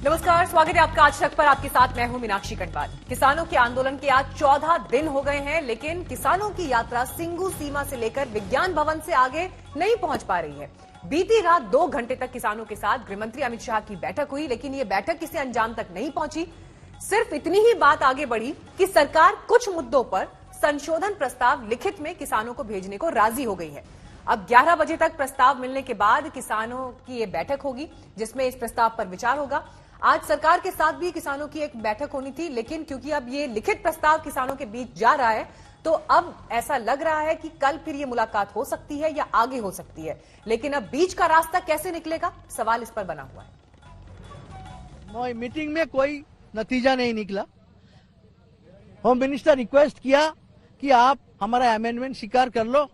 नमस्कार, स्वागत है आपका आज तक पर। आपके साथ मैं हूं मीनाक्षी कटवाल। किसानों के आंदोलन के आज 14 दिन हो गए हैं, लेकिन किसानों की यात्रा सिंगू सीमा से लेकर विज्ञान भवन से आगे नहीं पहुंच पा रही है। बीती रात 2 घंटे तक किसानों के साथ गृहमंत्री अमित शाह की बैठक हुई, लेकिन ये बैठक किसी अंजाम तक नहीं पहुंची। सिर्फ इतनी ही बात आगे बढ़ी कि सरकार कुछ मुद्दों पर संशोधन प्रस्ताव लिखित में किसानों को भेजने को राजी हो गई है। अब 11 बजे तक प्रस्ताव मिलने के बाद किसानों की ये बैठक होगी, जिसमें इस प्रस्ताव पर विचार होगा। आज सरकार के साथ भी किसानों की एक बैठक होनी थी, लेकिन क्योंकि अब ये लिखित प्रस्ताव किसानों के बीच जा रहा है, तो अब ऐसा लग रहा है कि कल फिर ये मुलाकात हो सकती है या आगे हो सकती है। लेकिन अब बीच का रास्ता कैसे निकलेगा, सवाल इस पर बना हुआ है। मीटिंग में कोई नतीजा नहीं निकला। होम मिनिस्टर रिक्वेस्ट किया कि आप हमारा अमेंडमेंट स्वीकार कर लो,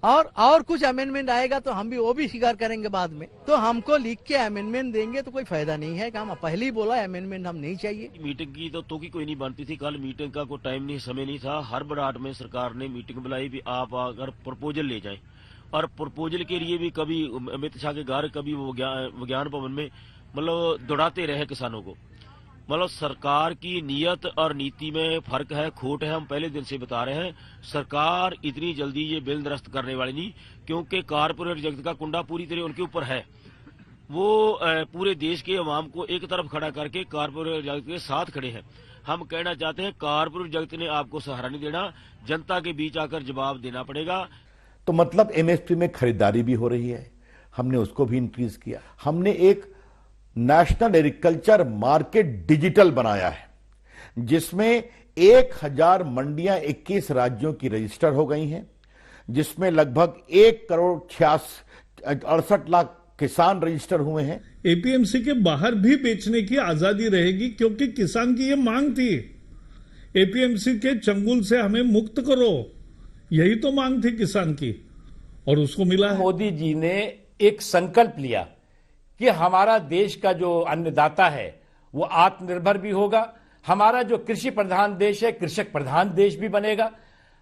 और कुछ अमेंडमेंट आएगा तो हम भी वो भी स्वीकार करेंगे बाद में। तो हमको लिख के अमेंडमेंट देंगे तो कोई फायदा नहीं है। हम पहले ही बोला अमेंडमेंट हम नहीं चाहिए। मीटिंग की तो की कोई नहीं बनती थी। कल मीटिंग का कोई टाइम नहीं, समय नहीं था। हर बराट में सरकार ने मीटिंग बुलाई भी आप अगर प्रपोजल ले जाएं, और प्रपोजल के लिए भी कभी अमित शाह के घर, कभी विज्ञान भवन में मतलब दौड़ाते रहे किसानों को। मतलब सरकार की नीयत और नीति में फर्क है, खोट है। हम पहले दिन से बता रहे हैं, सरकार इतनी जल्दी ये बिल निरस्त करने वाली नहीं, क्योंकि कारपोरेट जगत का कुंडा पूरी तरह उनके ऊपर है। वो पूरे देश के अवाम को एक तरफ खड़ा करके कारपोरेट जगत के साथ खड़े हैं। हम कहना चाहते हैं, कारपोरेट जगत ने आपको सहारा नहीं देना, जनता के बीच आकर जवाब देना पड़ेगा। तो मतलब एमएसपी में खरीदारी भी हो रही है, हमने उसको भी इंक्रीज किया। हमने एक नेशनल एग्रीकल्चर मार्केट डिजिटल बनाया है, जिसमें 1000 मंडियां 21 राज्यों की रजिस्टर हो गई हैं, जिसमें लगभग 1,68 लाख किसान रजिस्टर हुए हैं। एपीएमसी के बाहर भी बेचने की आजादी रहेगी, क्योंकि किसान की ये मांग थी। एपीएमसी के चंगुल से हमें मुक्त करो, यही तो मांग थी किसान की, और उसको मिला है। मोदी जी ने एक संकल्प लिया कि हमारा देश का जो अन्नदाता है वो आत्मनिर्भर भी होगा। हमारा जो कृषि प्रधान देश है, कृषक प्रधान देश भी बनेगा।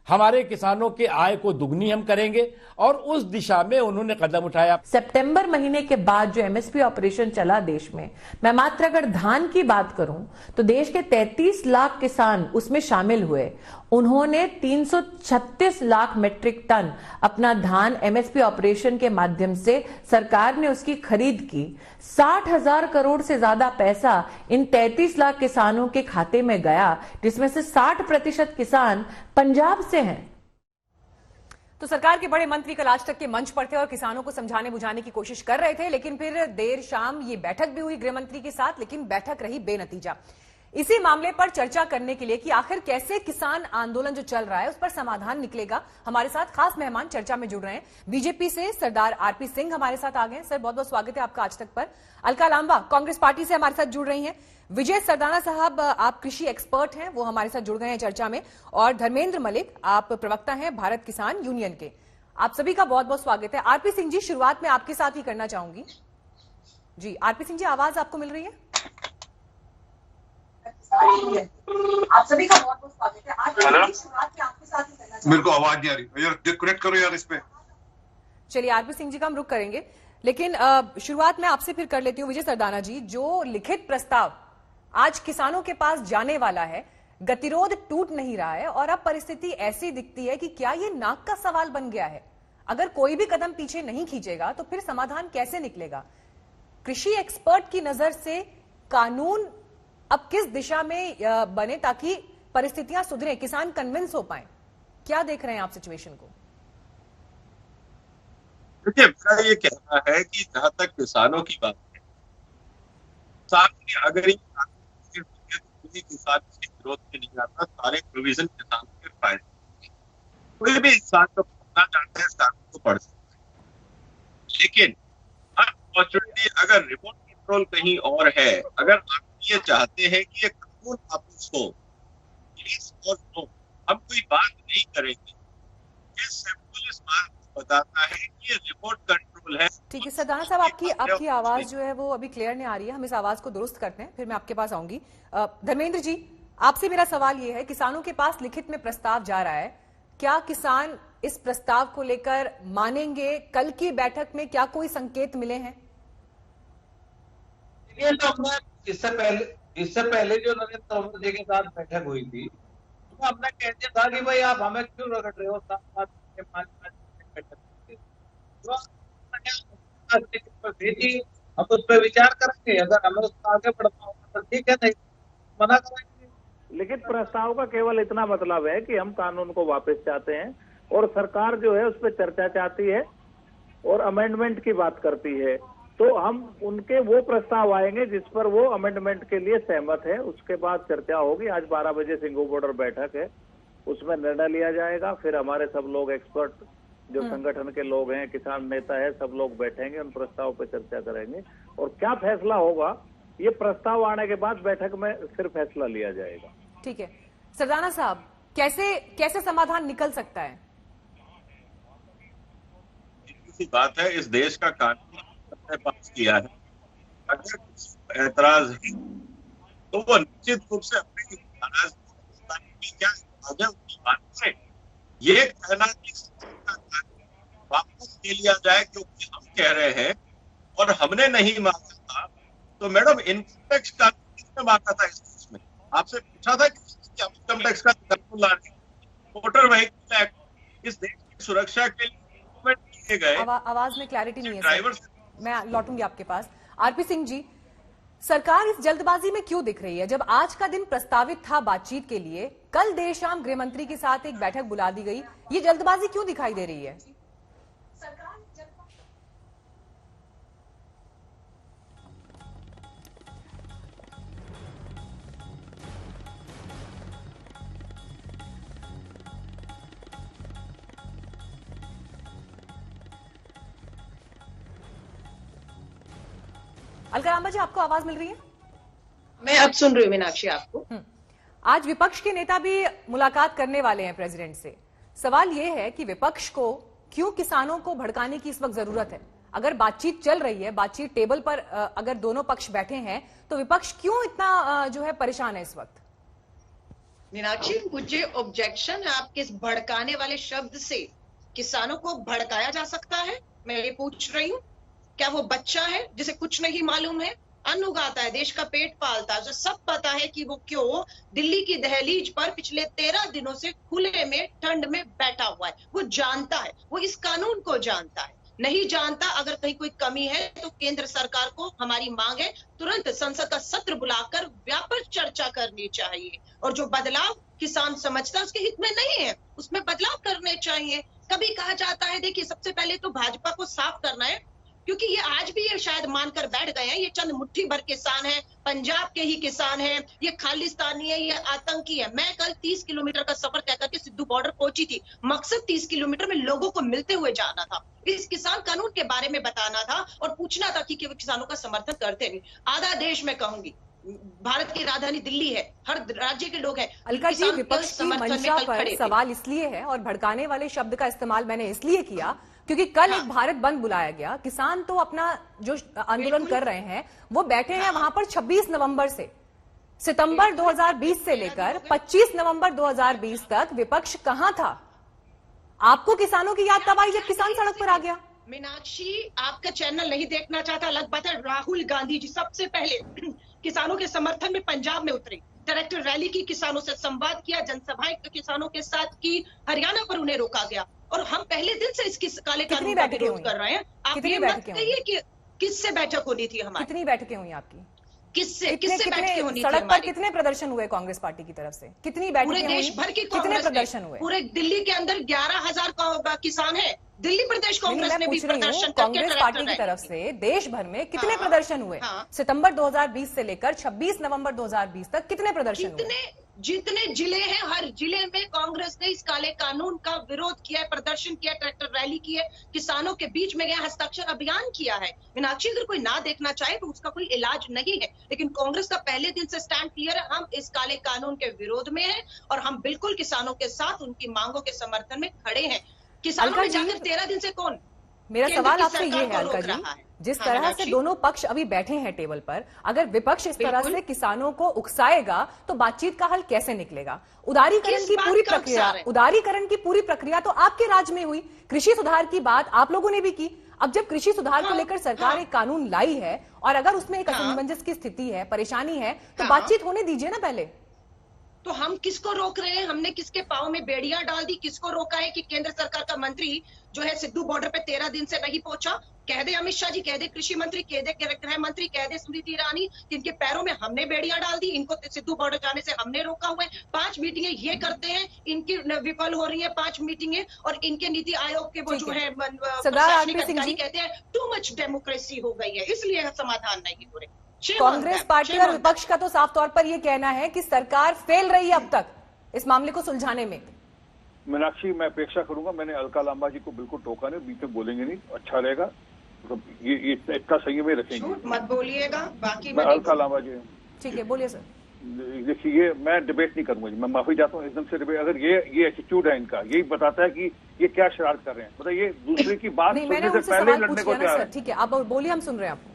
हमारे किसानों के आय को दुगनी हम करेंगे, और उस दिशा में उन्होंने कदम उठाया। सितंबर महीने के बाद जो एमएसपी ऑपरेशन चला देश में, मैं मात्र अगर धान की बात करूं तो देश के 33 लाख किसान उसमें शामिल हुए। उन्होंने 336 लाख मीट्रिक टन अपना धान एमएसपी ऑपरेशन के माध्यम से सरकार ने उसकी खरीद की। 60,000 करोड़ से ज्यादा पैसा इन 33 लाख किसानों के खाते में गया, जिसमें से 60% किसान पंजाब से हैं। तो सरकार के बड़े मंत्री कल आज तक के मंच पर थे और किसानों को समझाने बुझाने की कोशिश कर रहे थे, लेकिन फिर देर शाम ये बैठक भी हुई गृहमंत्री के साथ, लेकिन बैठक रही बेनतीजा। इसी मामले पर चर्चा करने के लिए कि आखिर कैसे किसान आंदोलन जो चल रहा है उस पर समाधान निकलेगा, हमारे साथ खास मेहमान चर्चा में जुड़ रहे हैं। बीजेपी से सरदार आरपी सिंह हमारे साथ आ गए। सर, बहुत बहुत स्वागत है आपका आज तक पर। अलका लांबा कांग्रेस पार्टी से हमारे साथ जुड़ रही हैं। विजय सरदाना साहब, आप कृषि एक्सपर्ट हैं, वो हमारे साथ जुड़ गए हैं चर्चा में। और धर्मेंद्र मलिक, आप प्रवक्ता हैं भारत किसान यूनियन के। आप सभी का बहुत बहुत स्वागत है। आरपी सिंह जी, शुरुआत में आपके साथ ही करना चाहूंगी। जी आरपी सिंह जी, आवाज आपको मिल रही है? आप सभी का बहुत बहुत स्वागत है। आज शुरुआत में आपके साथ ही करना चाहूंगी। मेरे को आवाज नहीं आ रही यार, कनेक्ट करो यार इस पे। चलिए आरपी सिंह जी का हम रुक करेंगे, लेकिन शुरुआत में आपसे फिर कर लेती हूँ। विजय सरदाना जी, जो लिखित प्रस्ताव आज किसानों के पास जाने वाला है, गतिरोध टूट नहीं रहा है, और अब परिस्थिति ऐसी दिखती है कि क्या ये नाक का सवाल बन गया है? अगर कोई भी कदम पीछे नहीं खींचेगा तो फिर समाधान कैसे निकलेगा? कृषि एक्सपर्ट की नजर से कानून अब किस दिशा में बने ताकि परिस्थितियां सुधरे, किसान कन्विंस हो पाए? क्या देख रहे हैं आप सिचुएशन को? देखिए, मेरा ये कहना है कि जहां तक किसानों की बात है, किसान अगर किसान के विरोध में नहीं आता, सारे प्रोविजन किसान के फायदे। कोई भी इंसान को पढ़ना चाहता है, कानून को पढ़ सकता है, लेकिन अनफॉर्चुनेटली अगर रिमोट कंट्रोल कहीं और है, अगर आप ये चाहते हैं कि ये कानून वापस हो, प्लीज और नो, हम कोई बात नहीं करेंगे। ये सिंपल इस बात बताता है कि ये रिमोट कंट्रोल है। ठीक है सरदाना साहब, आपकी आवाज जो है वो अभी क्लियर नहीं आ रही है। हम इस आवाज को दुरुस्त करते हैं, फिर मैं आपके पास आऊंगी। धर्मेंद्र जी, आपसे मेरा सवाल ये है, किसानों के पास लिखित में प्रस्ताव जा रहा है, क्या किसान इस प्रस्ताव को लेकर मानेंगे? कल की बैठक में क्या कोई संकेत मिले हैं? इससे पहले जो नरेंद्र मोदी के साथ बैठक हुई थी, तो हमने कह दिया था कि भाई आप हमें क्यों रगड़ रहे हो, 7 के 5 बैठक भेजी, हम उस पर विचार करेंगे। अगर हमें उस पर आगे बढ़ना होगा तो ठीक है, नहीं मना करेंगे। लेकिन प्रस्ताव का केवल इतना मतलब है कि हम कानून को वापस चाहते हैं और सरकार जो है उस पर चर्चा चाहती है और अमेंडमेंट की बात करती है। तो हम उनके वो प्रस्ताव आएंगे जिस पर वो अमेंडमेंट के लिए सहमत है, उसके बाद चर्चा होगी। आज 12 बजे सिंघू बॉर्डर बैठक है, उसमें निर्णय लिया जाएगा। फिर हमारे सब लोग एक्सपर्ट जो संगठन के लोग हैं, किसान नेता है, सब लोग बैठेंगे, उन प्रस्ताव पर चर्चा करेंगे और क्या फैसला होगा ये प्रस्ताव आने के बाद बैठक में फिर फैसला लिया जाएगा। ठीक है सरदाना साहब, कैसे समाधान निकल सकता है? बात है, इस देश का कानून पास किया है, अगर ऐतराज है तो वो निश्चित रूप से अपनी नाराजगी क्या उनकी बात करें। ये कहना कि वापस ले लिया जाए क्योंकि हम कह रहे हैं और हमने नहीं मांगा था, तो मैडम इनकम टैक्स कानून किसने मांगा था इस देश में? आपसे पूछा था कि इनकम टैक्स का कानून लाने, मोटर व्हीकल एक्ट, इस देश की सुरक्षा के लिए किए गए। आवाज में क्लैरिटी नहीं है ड्राइवर, मैं लौटूंगी आपके पास। आरपी सिंह जी, सरकार इस जल्दबाजी में क्यों दिख रही है? जब आज का दिन प्रस्तावित था बातचीत के लिए, कल देर शाम गृह मंत्री के साथ एक बैठक बुला दी गई, ये जल्दबाजी क्यों दिखाई दे रही है? अलका रामबा जी, आपको आवाज मिल रही है? मैं अब सुन रही हूँ मीनाक्षी आपको। आज विपक्ष के नेता भी मुलाकात करने वाले हैं प्रेसिडेंट से। सवाल यह है कि विपक्ष को क्यों किसानों को भड़काने की इस वक्त जरूरत है? अगर बातचीत चल रही है, बातचीत टेबल पर अगर दोनों पक्ष बैठे हैं, तो विपक्ष क्यों इतना जो है परेशान है इस वक्त? मीनाक्षी, मुझे ऑब्जेक्शन है आपके इस भड़काने वाले शब्द से। किसानों को भड़काया जा सकता है? मैं ये पूछ रही हूँ। क्या वो बच्चा है जिसे कुछ नहीं मालूम है? अन्न उगाता है, देश का पेट पालता है, जो सब पता है कि वो क्यों दिल्ली की दहलीज पर पिछले 13 दिनों से खुले में ठंड में बैठा हुआ है। वो जानता है, वो इस कानून को जानता है। नहीं जानता, अगर कहीं कोई कमी है तो केंद्र सरकार को हमारी मांग है तुरंत संसद का सत्र बुलाकर व्यापक चर्चा करनी चाहिए। और जो बदलाव किसान समझता है उसके हित में नहीं है, उसमें बदलाव करने चाहिए। कभी कहा जाता है, देखिए सबसे पहले तो भाजपा को साफ करना है, क्योंकि ये आज भी ये शायद मानकर बैठ गए हैं, ये चंद मुट्ठी भर किसान हैं, पंजाब के ही किसान हैं, ये खालिस्तानी है, ये आतंकी है। मैं कल 30 किलोमीटर का सफर तय करके सिद्धू बॉर्डर पहुंची थी। मकसद 30 किलोमीटर में लोगों को मिलते हुए जाना था, इस किसान कानून के बारे में बताना था और पूछना था कि वो किसानों का समर्थन करते नहीं। आधा देश में कहूंगी, भारत की राजधानी दिल्ली है, हर राज्य के लोग हैं। अलका जी, विपक्ष की मंशा पर सवाल इसलिए है और भड़काने वाले शब्द का इस्तेमाल मैंने इसलिए किया क्योंकि कल एक भारत बंद बुलाया गया। किसान तो अपना जो आंदोलन कर रहे हैं वो बैठे हैं वहां पर 26 नवंबर से, सितंबर 2020 से लेकर 25 नवंबर 2020 तक विपक्ष कहां था? आपको किसानों की याद तब आई जब किसान सड़क पर आ गया। मीनाक्षी, आपका चैनल नहीं देखना चाहता, अलग बात है। राहुल गांधी जी सबसे पहले किसानों के समर्थन में पंजाब में उतरे, ट्रैक्टर रैली की, किसानों से संवाद किया, जनसभाएं किसानों के साथ की। हरियाणा पर उन्हें रोका गया और हम पहले दिन से इसकी काले कानून का विरोध कर रहे हैं। आप ये मत कहिए कि किससे बैठक होनी थी हमारी। कितनी बैठकें हुई आपकी? किससे बैठकें होनी थी? सड़क पर कितने प्रदर्शन हुए कांग्रेस पार्टी की तरफ से? कितनी बैठकें हुई? पूरे देश भर की कितने प्रदर्शन हुए? पूरे दिल्ली के अंदर 11,000 किसान है। दिल्ली प्रदेश कांग्रेस ने भी प्रदर्शन कांग्रेस पार्टी की तरफ से देश भर में कितने प्रदर्शन हुए? सितंबर 2020 से लेकर 26 नवंबर 2020 तक कितने प्रदर्शन हुए? जितने जिले हैं, हर जिले में कांग्रेस ने इस काले कानून का विरोध किया, प्रदर्शन किया, ट्रैक्टर रैली की है, किसानों के बीच में गया, हस्ताक्षर अभियान किया है। मीनाक्षी, अगर कोई ना देखना चाहे तो उसका कोई इलाज नहीं है, लेकिन कांग्रेस का पहले दिन से स्टैंड क्लियर है। हम इस काले कानून के विरोध में हैं और हम बिल्कुल किसानों के साथ उनकी मांगों के समर्थन में खड़े हैं। किसानों में जाकर 13 दिन से कौन? मेरा सवाल आपसे ये है अलका जी, जिस तरह से दोनों पक्ष अभी बैठे हैं टेबल पर, अगर विपक्ष इस तरह से किसानों को उकसाएगा तो बातचीत का हल कैसे निकलेगा? उदारीकरण की पूरी प्रक्रिया तो आपके राज्य में हुई, कृषि सुधार की बात आप लोगों ने भी की, अब जब कृषि सुधार को लेकर सरकार एक कानून लाई है और अगर उसमें एक असमंजस की स्थिति है, परेशानी है, तो बातचीत होने दीजिए ना पहले। तो हम किसको रोक रहे हैं? हमने किसके पाँव में बेड़ियां डाल दी? किसको रोका है कि केंद्र सरकार का मंत्री जो है सिद्धू बॉर्डर पे 13 दिन से नहीं पहुंचा? कह दे अमित शाह जी, कह दे कृषि मंत्री, कह दे गृह मंत्री, कह दे स्मृति ईरानी, जिनके पैरों में हमने बेड़ियां डाल दी, इनको सिद्धू बॉर्डर जाने से हमने रोका हुआ है। 5 मीटिंगें ये करते हैं, इनकी विफल हो रही है 5 मीटिंगें, और इनके नीति आयोग के वो जो है प्रशासनिक अधिकारी कहते हैं टू मच डेमोक्रेसी हो गई है, इसलिए समाधान नहीं हो रहे। कांग्रेस पार्टी और विपक्ष का तो साफ तौर पर यह कहना है कि सरकार फेल रही है अब तक इस मामले को सुलझाने में। मीनाक्षी, मैं अपेक्षा करूंगा, मैंने अलका लांबा जी को बिल्कुल टोका नहीं, बीच में बोलेंगे नहीं, अच्छा रहेगा, तो ये इतना संयम में रखेंगे, मत बोलिएगा। बाकी मैं अलका लांबा जी, ठीक है, बोलिए सर। देखिए, ये मैं डिबेट नहीं करूंगा, मैं माफी चाहता हूँ एकदम से डिबेट। अगर ये एटीट्यूड है इनका, यही बताता है कि ये क्या शरारत कर रहे हैं, मतलब ये दूसरे की बात सुनने से पहले लड़ने को तैयार है। ठीक है, आप बोलिए, हम सुन रहे हैं आपको।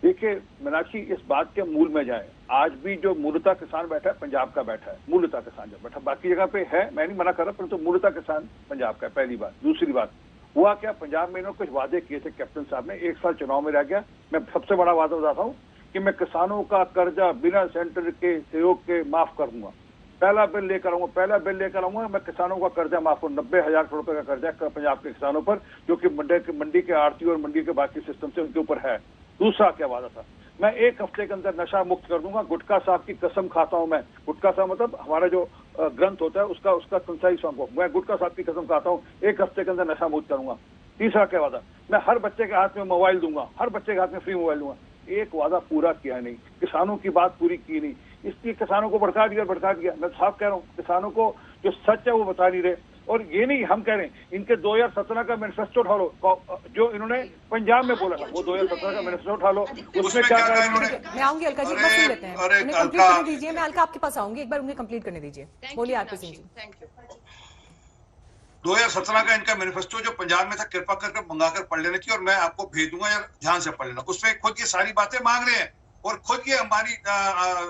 देखिए मीनाक्षी, इस बात के मूल में जाए, आज भी जो मूलतः किसान बैठा है पंजाब का बैठा है, मूलतः किसान जो बैठा, बाकी जगह पे है, मैं नहीं मना कर रहा, परंतु मूलतः किसान पंजाब का है, पहली बात। दूसरी बात, हुआ क्या, पंजाब में इन्होंने कुछ वादे किए थे कैप्टन साहब ने, 1 साल चुनाव में रह गया। मैं सबसे बड़ा वादा बताता हूँ कि मैं किसानों का कर्जा बिना सेंटर के सहयोग के माफ कर दूंगा। पहला बिल लेकर आऊंगा, मैं किसानों का कर्जा माफ करूँ। 90,000 करोड़ रुपए का कर्जा पंजाब के किसानों पर, जो कि मंडी के आड़ती और मंडी के बाकी सिस्टम से उनके ऊपर है। दूसरा क्या वादा था, मैं 1 हफ्ते के अंदर नशा मुक्त कर दूंगा। गुटखा साहब की कसम खाता हूं मैं, गुटखा साहब मतलब हमारा जो ग्रंथ होता है उसका कंसाई सॉन्ग, मैं गुटखा साहब की कसम खाता हूं, 1 हफ्ते के अंदर नशा मुक्त करूंगा। तीसरा क्या वादा, मैं हर बच्चे के हाथ में मोबाइल दूंगा, हर बच्चे के हाथ में फ्री मोबाइल दूंगा। एक वादा पूरा किया नहीं, किसानों की बात पूरी की नहीं, इसलिए किसानों को भड़का दिया। मैं साफ कह रहा हूँ, किसानों को जो सच है वो बता नहीं रहे। और ये नहीं हम कह रहे हैं, इनके 2017 का मैनिफेस्टो उठा लो, जो इन्होंने पंजाब में बोला था, वो 2017 का मैनिफेस्टो उठा लो, उसमें क्या कहा इन्होंने। मैं आऊंगी अलका जी, एक बार सुन लेते हैं, उन्हें कंप्लीट करने दीजिए। मैं अलका आपके पास आऊंगी, एक बार उन्हें कंप्लीट करने दीजिए। बोलिए आरपी सिंह जी। Thank you. 2017 का इनका मैनिफेस्टो जो पंजाब में था, कृपा करके मंगाकर पढ़ लेने की, और मैं आपको भेज दूंगा या ध्यान से पढ़ लेना। उसमें खुद ये सारी बातें मांग रहे हैं, और खुद ये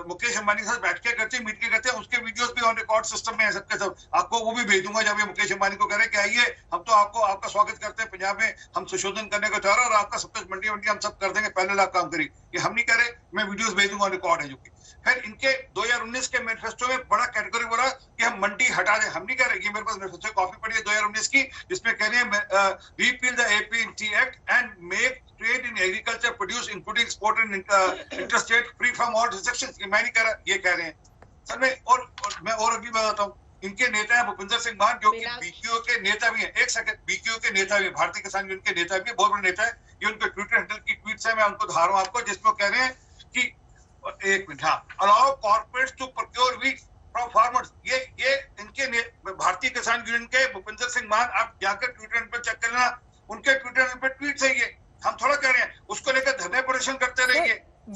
मुकेश अंबानी के साथ बैठ के करते हैं, मीटिंग करते हैं, उसके वीडियोस भी ऑन रिकॉर्ड सिस्टम में है सबके सब। आपको वो भी भेज दूंगा, जब ये मुकेश अंबानी को कह रहे हैं कि आइए हम तो आपका स्वागत करते हैं पंजाब में, हम संशोधन करने को तैयार, और आपका सब कुछ मंडी हम सब कर देंगे, पहले आप काम करिए। ये हम नहीं कह रहे, मैं वीडियोस भेज दूंगा, रिकॉर्ड है जो कि। फिर इनके 2019 के मैनिफेस्टो में बड़ा कैटेगरी बोला कि हम मंडी हटा दें, हम नहीं कह रहे, ये मेरे पास मैनिफेस्टो कॉपी पड़ी है 2019 की, जिसमें कह रहे हैं repeal the APT act and make trade in agriculture produce including export and interstate free from all restrictions. मैं नहीं कह रहा, ये कह रहे हैं सर। मैं और अगली बताता हूँ, इनके नेता है भूपिंदर सिंह मान, जो कि BQO के नेता भी हैं। एक सेकंड, BQO के नेता भी, भारतीय किसान यूनियन के नेता भी, बहुत बड़े नेता है। ये उनके ट्विटर हैंडल की ट्वीट्स है, मैं उनको दिखा रहा हूँ आपको, जिसमें कह रहे हैं कि 1 मिनट, हाँ, allow corporates to procure wheat from farmers. ये इनके भारतीय किसान यूनियन के भूपिंदर सिंह मान, आप जाकर ट्विटर पर चेक करना, उनके ट्विटर पर ट्वीट है ये। हम थोड़ा कह रहे हैं, उसको लेकर धरने प्रदर्शन करते रहेंगे।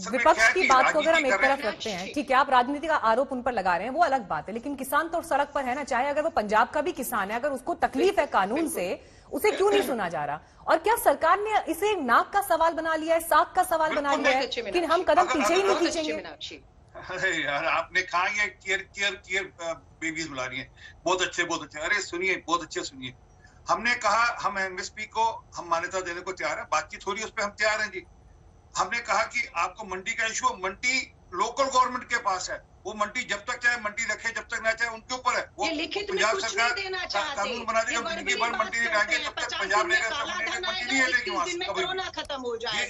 विपक्ष की बात को अगर हम एक तरफ रखते हैं, ठीक है, आप राजनीति का आरोप उन पर लगा रहे हैं, वो अलग बात है, लेकिन किसान तो सड़क पर है ना, चाहे अगर वो पंजाब का भी किसान है, अगर उसको तकलीफ है कानून से, उसे क्यों नहीं सुना जा रहा? और क्या सरकार ने इसे नाक का सवाल बना लिया है, साग का सवाल बना लिया है कि हम कदम पीछे ही नहीं खींचेंगे? अरे यार, आपने कहा ये केयर बेबीज बुला रही है, बहुत अच्छे। अरे सुनिए, बहुत अच्छे सुनिए, हमने कहा हम MSP को हम मान्यता देने को तैयार है, बातचीत हो रही है, उस पर हम तैयार हैं जी। हमने कहा कि आपको मंडी का इशू, मंडी लोकल गवर्नमेंट के पास है, वो मंडी जब तक चाहे मंडी रखे, जब तक ना चाहे उनके ऊपर है। वो पंजाब सरकार कानून बना देगा, मंडी पर मंडी नहीं लाएंगे, जब तक पंजाब लेगा तब मंडी नहीं लेगी वहां से कभी।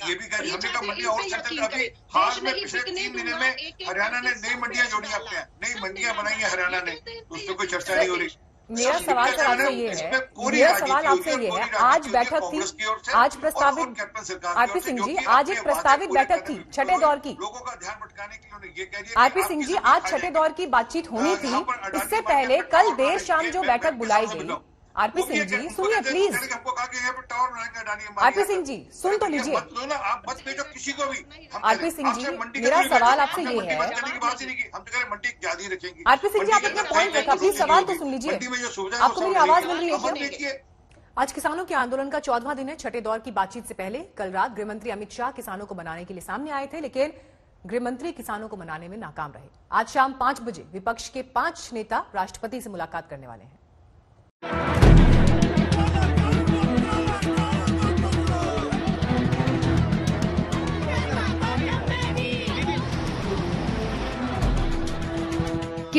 ये भी कह, हमने कहा मंडी और सेंटर, अभी हाल में पिछले 3 महीने में हरियाणा ने नई मंडियां जोड़ी अपने, नई मंडियां बनाई है हरियाणा ने, उस पर कोई चर्चा नहीं हो रही। मेरा सवाल सर आपसे ये है, मेरा सवाल आपसे ये है, आज बैठक थी, आज प्रस्तावित, आरपी सिंह जी, आज एक प्रस्तावित बैठक थी 6ठे दौर की। लोगों का ध्यान भटकाने के लिए उन्होंने ये कह दिया। आरपी सिंह जी, आज 6ठे दौर की बातचीत होनी थी, इससे पहले कल देर शाम जो बैठक बुलाई गई। आरपी सिंह जी सुनिए प्लीज, आरपी सिंह जी सुन तो लीजिए। आप मत भेजो किसी को भी। आरपी सिंह जी, मेरा सवाल आपसे ये है, आरपी सिंह जी आप अपना पॉइंट रखा, प्लीज सवाल तो सुन लीजिए। आपको मेरी आवाज मिल रही है क्या? आज किसानों के आंदोलन का 14वां दिन है। 6ठे दौर की बातचीत से पहले कल रात गृहमंत्री अमित शाह किसानों को मनाने के लिए सामने आए थे, लेकिन गृहमंत्री किसानों को मनाने में नाकाम रहे। आज शाम 5 बजे विपक्ष के 5 नेता राष्ट्रपति से मुलाकात करने वाले हैं।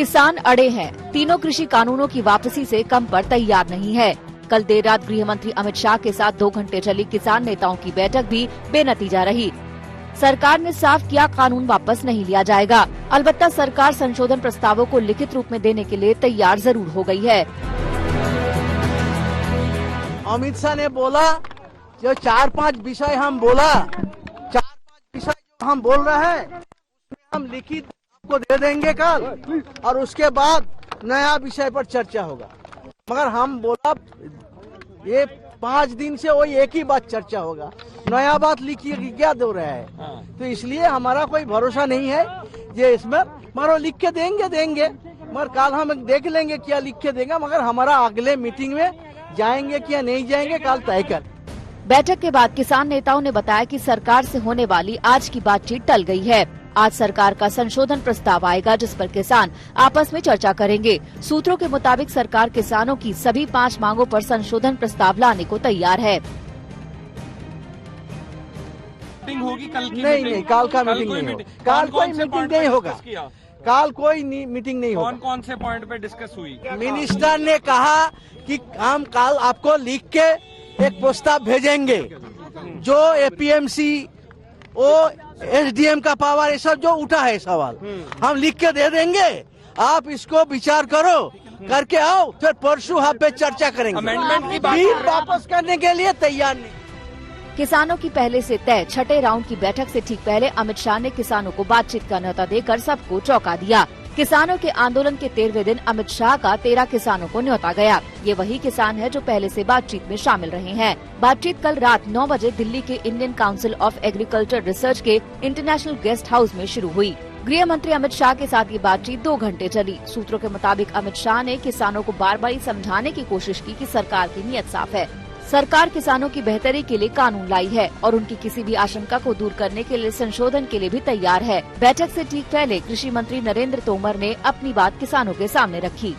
किसान अड़े हैं, तीनों कृषि कानूनों की वापसी से कम पर तैयार नहीं है। कल देर रात गृह मंत्री अमित शाह के साथ 2 घंटे चली किसान नेताओं की बैठक भी बेनतीजा रही। सरकार ने साफ किया, कानून वापस नहीं लिया जाएगा। अलबत्ता सरकार संशोधन प्रस्तावों को लिखित रूप में देने के लिए तैयार जरूर हो गई है। अमित शाह ने बोला जो 4-5 विषय हम बोला, 4-5 विषय जो हम बोल रहे हैं उसमें हम लिखित आपको दे देंगे कल, और उसके बाद नया विषय पर चर्चा होगा। मगर हम बोला ये 5 दिन से वही एक ही बात चर्चा होगा, नया बात लिखिए कि क्या दो रहा है। तो इसलिए हमारा कोई भरोसा नहीं है ये इसमें, मगर लिख के देंगे मगर कल हम देख लेंगे क्या लिख के देंगे। मगर हमारा अगले मीटिंग में जाएंगे क्या नहीं जाएंगे कल तय कर। बैठक के बाद किसान नेताओं ने बताया कि सरकार से होने वाली आज की बातचीत टल गई है। आज सरकार का संशोधन प्रस्ताव आएगा जिस पर किसान आपस में चर्चा करेंगे। सूत्रों के मुताबिक सरकार किसानों की सभी 5 मांगों पर संशोधन प्रस्ताव लाने को तैयार है। होगी कल की नहीं, कल का मीटिंग नहीं होगा। कल कोई मीटिंग नहीं होगा। कल कोई मीटिंग नहीं होगा। कौन से पॉइंट पे डिस्कस हुई? मिनिस्टर ने कहा कि हम कल आपको लिख के एक प्रस्ताव भेजेंगे जो एपीएमसी वो एसडीएम का पावर, ये सब जो उठा है सवाल हम लिख के दे देंगे। आप इसको विचार करो, करके आओ, फिर परसों हम पे चर्चा करेंगे। अमेंडमेंट की बात बिल वापस करने के लिए तैयार नहीं। किसानों की पहले से तय छठे राउंड की बैठक से ठीक पहले अमित शाह ने किसानों को बातचीत का न्योता देकर सबको चौंका दिया। किसानों के आंदोलन के 13वें दिन अमित शाह का 13 किसानों को न्योता गया। ये वही किसान है जो पहले से बातचीत में शामिल रहे हैं। बातचीत कल रात 9 बजे दिल्ली के Indian council of agriculture research के इंटरनेशनल गेस्ट हाउस में शुरू हुई। गृह मंत्री अमित शाह के साथ ये बातचीत 2 घंटे चली। सूत्रों के मुताबिक अमित शाह ने किसानों को बार बार समझाने की कोशिश की कि सरकार की नीयत साफ है। सरकार किसानों की बेहतरी के लिए कानून लाई है और उनकी किसी भी आशंका को दूर करने के लिए संशोधन के लिए भी तैयार है। बैठक से ठीक पहले कृषि मंत्री नरेंद्र तोमर ने अपनी बात किसानों के सामने रखी।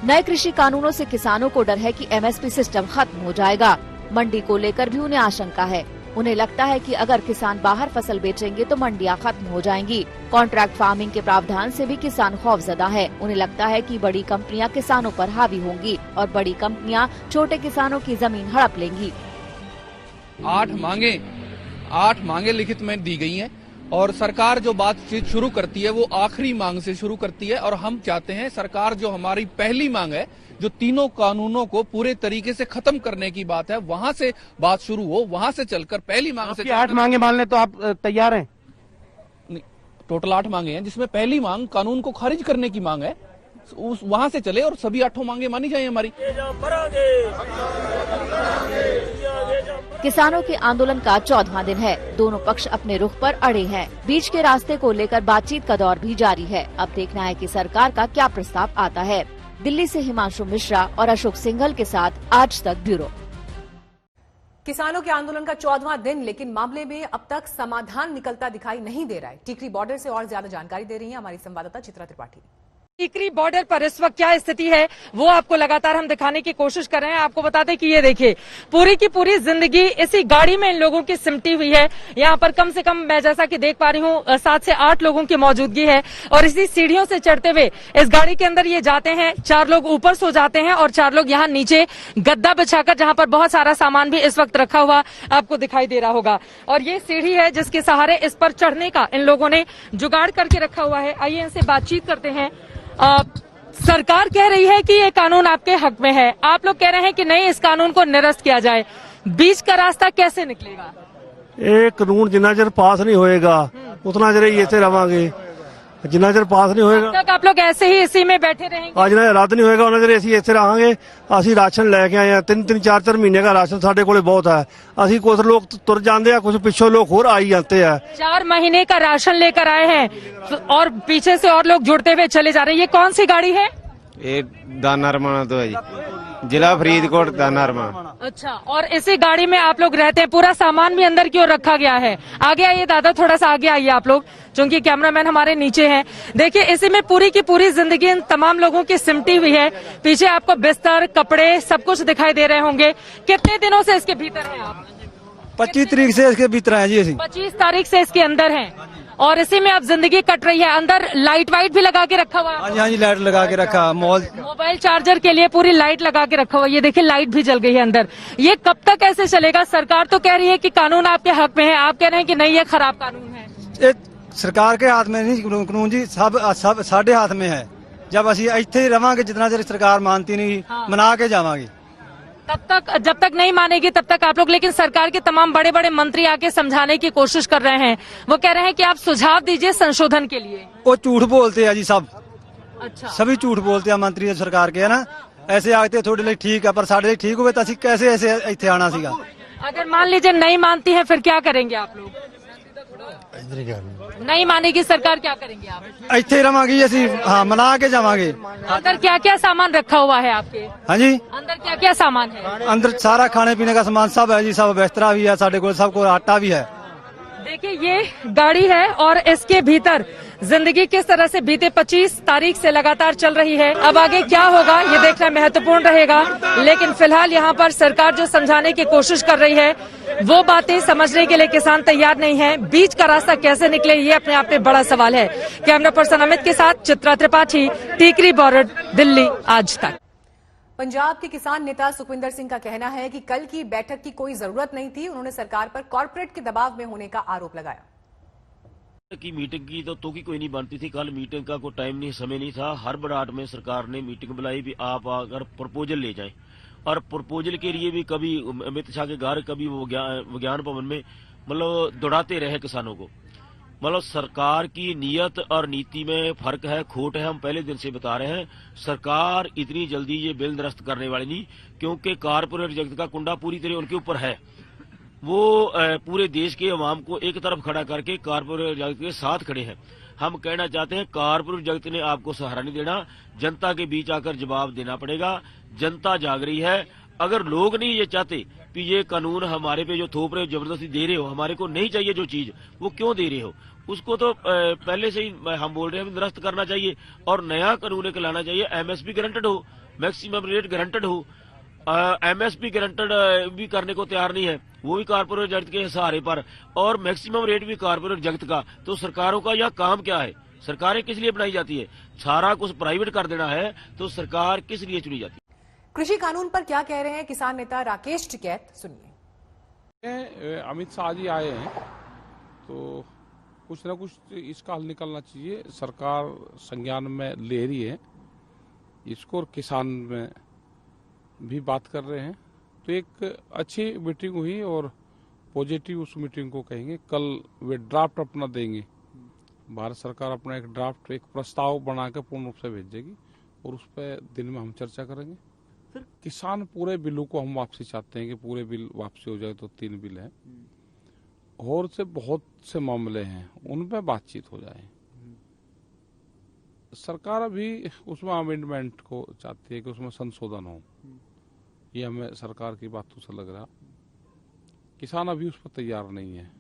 नए कृषि कानूनों से किसानों को डर है कि एमएसपी सिस्टम खत्म हो जाएगा। मंडी को लेकर भी उन्हें आशंका है। उन्हें लगता है कि अगर किसान बाहर फसल बेचेंगे तो मंडियां खत्म हो जाएंगी। कॉन्ट्रैक्ट फार्मिंग के प्रावधान से भी किसान खौफजदा है। उन्हें लगता है कि बड़ी कंपनियां किसानों पर हावी होंगी और बड़ी कंपनियां छोटे किसानों की जमीन हड़प लेंगी। 8 मांगे लिखित में दी गई हैं और सरकार जो बातचीत शुरू करती है वो आखिरी मांग से शुरू करती है। और हम चाहते हैं सरकार जो हमारी पहली मांग है, जो तीनों कानूनों को पूरे तरीके से खत्म करने की बात है, वहां से बात शुरू हो, वहां से चलकर पहली मांग से 8 मांगे मान ले तो आप तैयार हैं? टोटल 8 मांगे हैं जिसमें पहली मांग कानून को खारिज करने की मांग है, वहां से चले और सभी 8 मांगे मानी जाए हमारी। किसानों के आंदोलन का 14वां दिन है। दोनों पक्ष अपने रुख पर अड़े हैं। बीच के रास्ते को लेकर बातचीत का दौर भी जारी है। अब देखना है कि सरकार का क्या प्रस्ताव आता है। दिल्ली से हिमांशु मिश्रा और अशोक सिंघल के साथ आज तक ब्यूरो। किसानों के आंदोलन का 14वां दिन, लेकिन मामले में अब तक समाधान निकलता दिखाई नहीं दे रहा है। टिकरी बॉर्डर से और ज्यादा जानकारी दे रही है हमारी संवाददाता चित्रा त्रिपाठी। टिकरी बॉर्डर पर इस वक्त क्या स्थिति है वो आपको लगातार हम दिखाने की कोशिश कर रहे हैं। आपको बता दें कि ये देखिए पूरी की पूरी जिंदगी इसी गाड़ी में इन लोगों की सिमटी हुई है। यहाँ पर कम से कम मैं जैसा कि देख पा रही हूँ 7 से 8 लोगों की मौजूदगी है और इसी सीढ़ियों से चढ़ते हुए इस गाड़ी के अंदर ये जाते हैं। 4 लोग ऊपर सो जाते हैं और 4 लोग यहाँ नीचे गद्दा बिछाकर, जहाँ पर बहुत सारा सामान भी इस वक्त रखा हुआ आपको दिखाई दे रहा होगा। और ये सीढ़ी है जिसके सहारे इस पर चढ़ने का इन लोगों ने जुगाड़ करके रखा हुआ है। आइए इनसे बातचीत करते हैं। सरकार कह रही है कि ये कानून आपके हक में है, आप लोग कह रहे हैं कि नहीं, इस कानून को निरस्त किया जाए। बीच का रास्ता कैसे निकलेगा? ये कानून जितना चर पास नहीं होएगा उतना चर ऐसे रवांगे, जितना चर पास नहीं होएगा तक आप लोग ऐसे ही इसी में बैठे रहेंगे। आज ना रद्द नहीं होएगा उन्हें चर ऐसे रहांगे। ਅਸੀਂ ਰਾਸ਼ਨ ਲੈ ਕੇ ਆਏ ਆ 3-4 ਮਹੀਨੇ ਦਾ ਰਾਸ਼ਨ ਸਾਡੇ ਕੋਲੇ ਬਹੁਤ ਹੈ। ਅਸੀਂ कुछ लोग तुर जाते हैं, कुछ पिछों लोग और आई जाते हैं। 4 महीने का राशन लेकर आए हैं और पीछे से और लोग जुड़ते हुए चले जा रहे हैं। ये कौन सी गाड़ी है? ये दाना रमाना तो है जी, जिला फरीदकोट दाना रमाना। अच्छा, और इसी गाड़ी में आप लोग रहते हैं? पूरा सामान भी अंदर की ओर रखा गया है। आगे आइए दादा, थोड़ा सा आगे आइए आप लोग, क्योंकि कैमरामैन हमारे नीचे हैं। देखिए इसी में पूरी की पूरी जिंदगी इन तमाम लोगों की सिमटी हुई है। पीछे आपको बिस्तर, कपड़े सब कुछ दिखाई दे रहे होंगे। कितने दिनों से इसके भीतर हैं आप? 25 तारीख से इसके भीतर है जी। 25 तारीख से इसके अंदर हैं। और इसी में अब जिंदगी कट रही है। अंदर लाइट वाइट भी लगा के रखा हुआ है। हाँ जी लाइट लगा के रखा। मोबाइल चार्जर के लिए पूरी लाइट लगा के रखा हुआ। ये देखिए लाइट भी जल गई है अंदर। ये कब तक ऐसे चलेगा? सरकार तो कह रही है कि कानून आपके हक में है, आप कह रहे हैं कि नहीं ये खराब कानून है। ये सरकार के हाथ में नहीं कानून जी, सब साढ़े हाथ में है। जब असी इत्थे ही रवांगे जितना देर सरकार मानती नहीं, मना के जावांगे। तब तक, जब तक नहीं मानेगी तब तक आप लोग। लेकिन सरकार के तमाम बड़े बड़े मंत्री आके समझाने की कोशिश कर रहे हैं। वो कह रहे हैं कि आप सुझाव दीजिए संशोधन के लिए। वो झूठ बोलते हैं जी सब। अच्छा, सभी झूठ बोलते हैं मंत्री सरकार के, है ना। ऐसे आते थोड़े लिए ठीक है, पर साढ़े लिए ठीक हुए तो असी कैसे ऐसे इत्थे आना सीगा। अगर मान लीजिए नहीं मानती है फिर क्या करेंगे आप लोग? नहीं मानेगी सरकार, क्या करेंगे आप? इत्थे रवांगे असी, हाँ मना के जावांगे। अंदर क्या क्या सामान रखा हुआ है आपके? हाँ जी, अंदर क्या क्या सामान है? अंदर सारा खाने पीने का सामान सब है जी, सब बिस्तरा भी है साढ़े को, सबको आटा भी है। देखिए ये गाड़ी है और इसके भीतर जिंदगी किस तरह से बीते 25 तारीख से लगातार चल रही है। अब आगे क्या होगा ये देखना महत्वपूर्ण रहेगा। लेकिन फिलहाल यहाँ पर सरकार जो समझाने की कोशिश कर रही है वो बातें समझने के लिए किसान तैयार नहीं है। बीच का रास्ता कैसे निकले ये अपने आप में बड़ा सवाल है। कैमरा पर्सन अमित के साथ चित्रा त्रिपाठी, टीकरी बॉर्डर, दिल्ली आज तक। पंजाब के किसान नेता सुखविंदर सिंह का कहना है कि कल की बैठक की कोई जरूरत नहीं थी। उन्होंने सरकार पर कॉर्पोरेट के दबाव में होने का आरोप लगाया। की मीटिंग की तो की कोई नहीं बनती थी। कल मीटिंग का कोई टाइम नहीं, समय नहीं था। हर बड़ाट में सरकार ने मीटिंग बुलाई भी आप अगर प्रपोजल ले जाएं, और प्रपोजल के लिए भी कभी अमित शाह के घर, कभी वो विज्ञान भवन में मतलब दौड़ाते रहे किसानों को। मतलब सरकार की नीयत और नीति में फर्क है, खोट है। हम पहले दिन से बता रहे हैं सरकार इतनी जल्दी ये बिल निरस्त करने वाली नहीं, क्योंकि कारपोरेट जगत का कुंडा पूरी तरह उनके ऊपर है। वो पूरे देश के अवाम को एक तरफ खड़ा करके कारपोरेट जगत के साथ खड़े हैं। हम कहना चाहते हैं कारपोरेट जगत ने आपको सहारा नहीं देना, जनता के बीच आकर जवाब देना पड़ेगा। जनता जाग रही है। अगर लोग नहीं ये चाहते कि ये कानून हमारे पे जो थोप रहे हो, जबरदस्ती दे रहे हो, हमारे को नहीं चाहिए जो चीज, वो क्यों दे रहे हो, उसको तो पहले से ही हम बोल रहे हैं निरस्त करना चाहिए और नया कानून एक लाना चाहिए। एमएसपी गारंटेड हो, मैक्सिमम रेट गारंटेड हो। एमएसपी गारंटेड भी करने को तैयार नहीं है, वो भी कारपोरेट जगत के सहारे पर, और मैक्सिमम रेट भी कारपोरेट जगत का। तो सरकारों का यह काम क्या है? सरकारें किस लिए बनाई जाती है? सारा कुछ प्राइवेट कर देना है तो सरकार किस लिए चुनी जाती है? कृषि कानून पर क्या कह रहे हैं किसान नेता राकेश टिकैत, सुनिए। अमित शाह जी आए हैं तो कुछ ना कुछ इसका हल निकलना चाहिए। सरकार संज्ञान में ले रही है इसको और किसान में भी बात कर रहे हैं। तो एक अच्छी मीटिंग हुई और पॉजिटिव उस मीटिंग को कहेंगे। कल वे ड्राफ्ट अपना देंगे, भारत सरकार अपना एक ड्राफ्ट, एक प्रस्ताव बनाकर पूर्ण रूप से भेजेगी और उस पर दिन में हम चर्चा करेंगे। फिर किसान पूरे बिलों को हम वापसी चाहते हैं कि पूरे बिल वापसी हो जाए। तो 3 बिल हैं और से बहुत से मामले हैं, उन पर बातचीत हो जाए। सरकार अभी उसमें अमेंडमेंट को चाहती है कि उसमें संशोधन हो। ये हमें सरकार की बातों से लग रहा। किसान अभी उस पर तैयार नहीं है।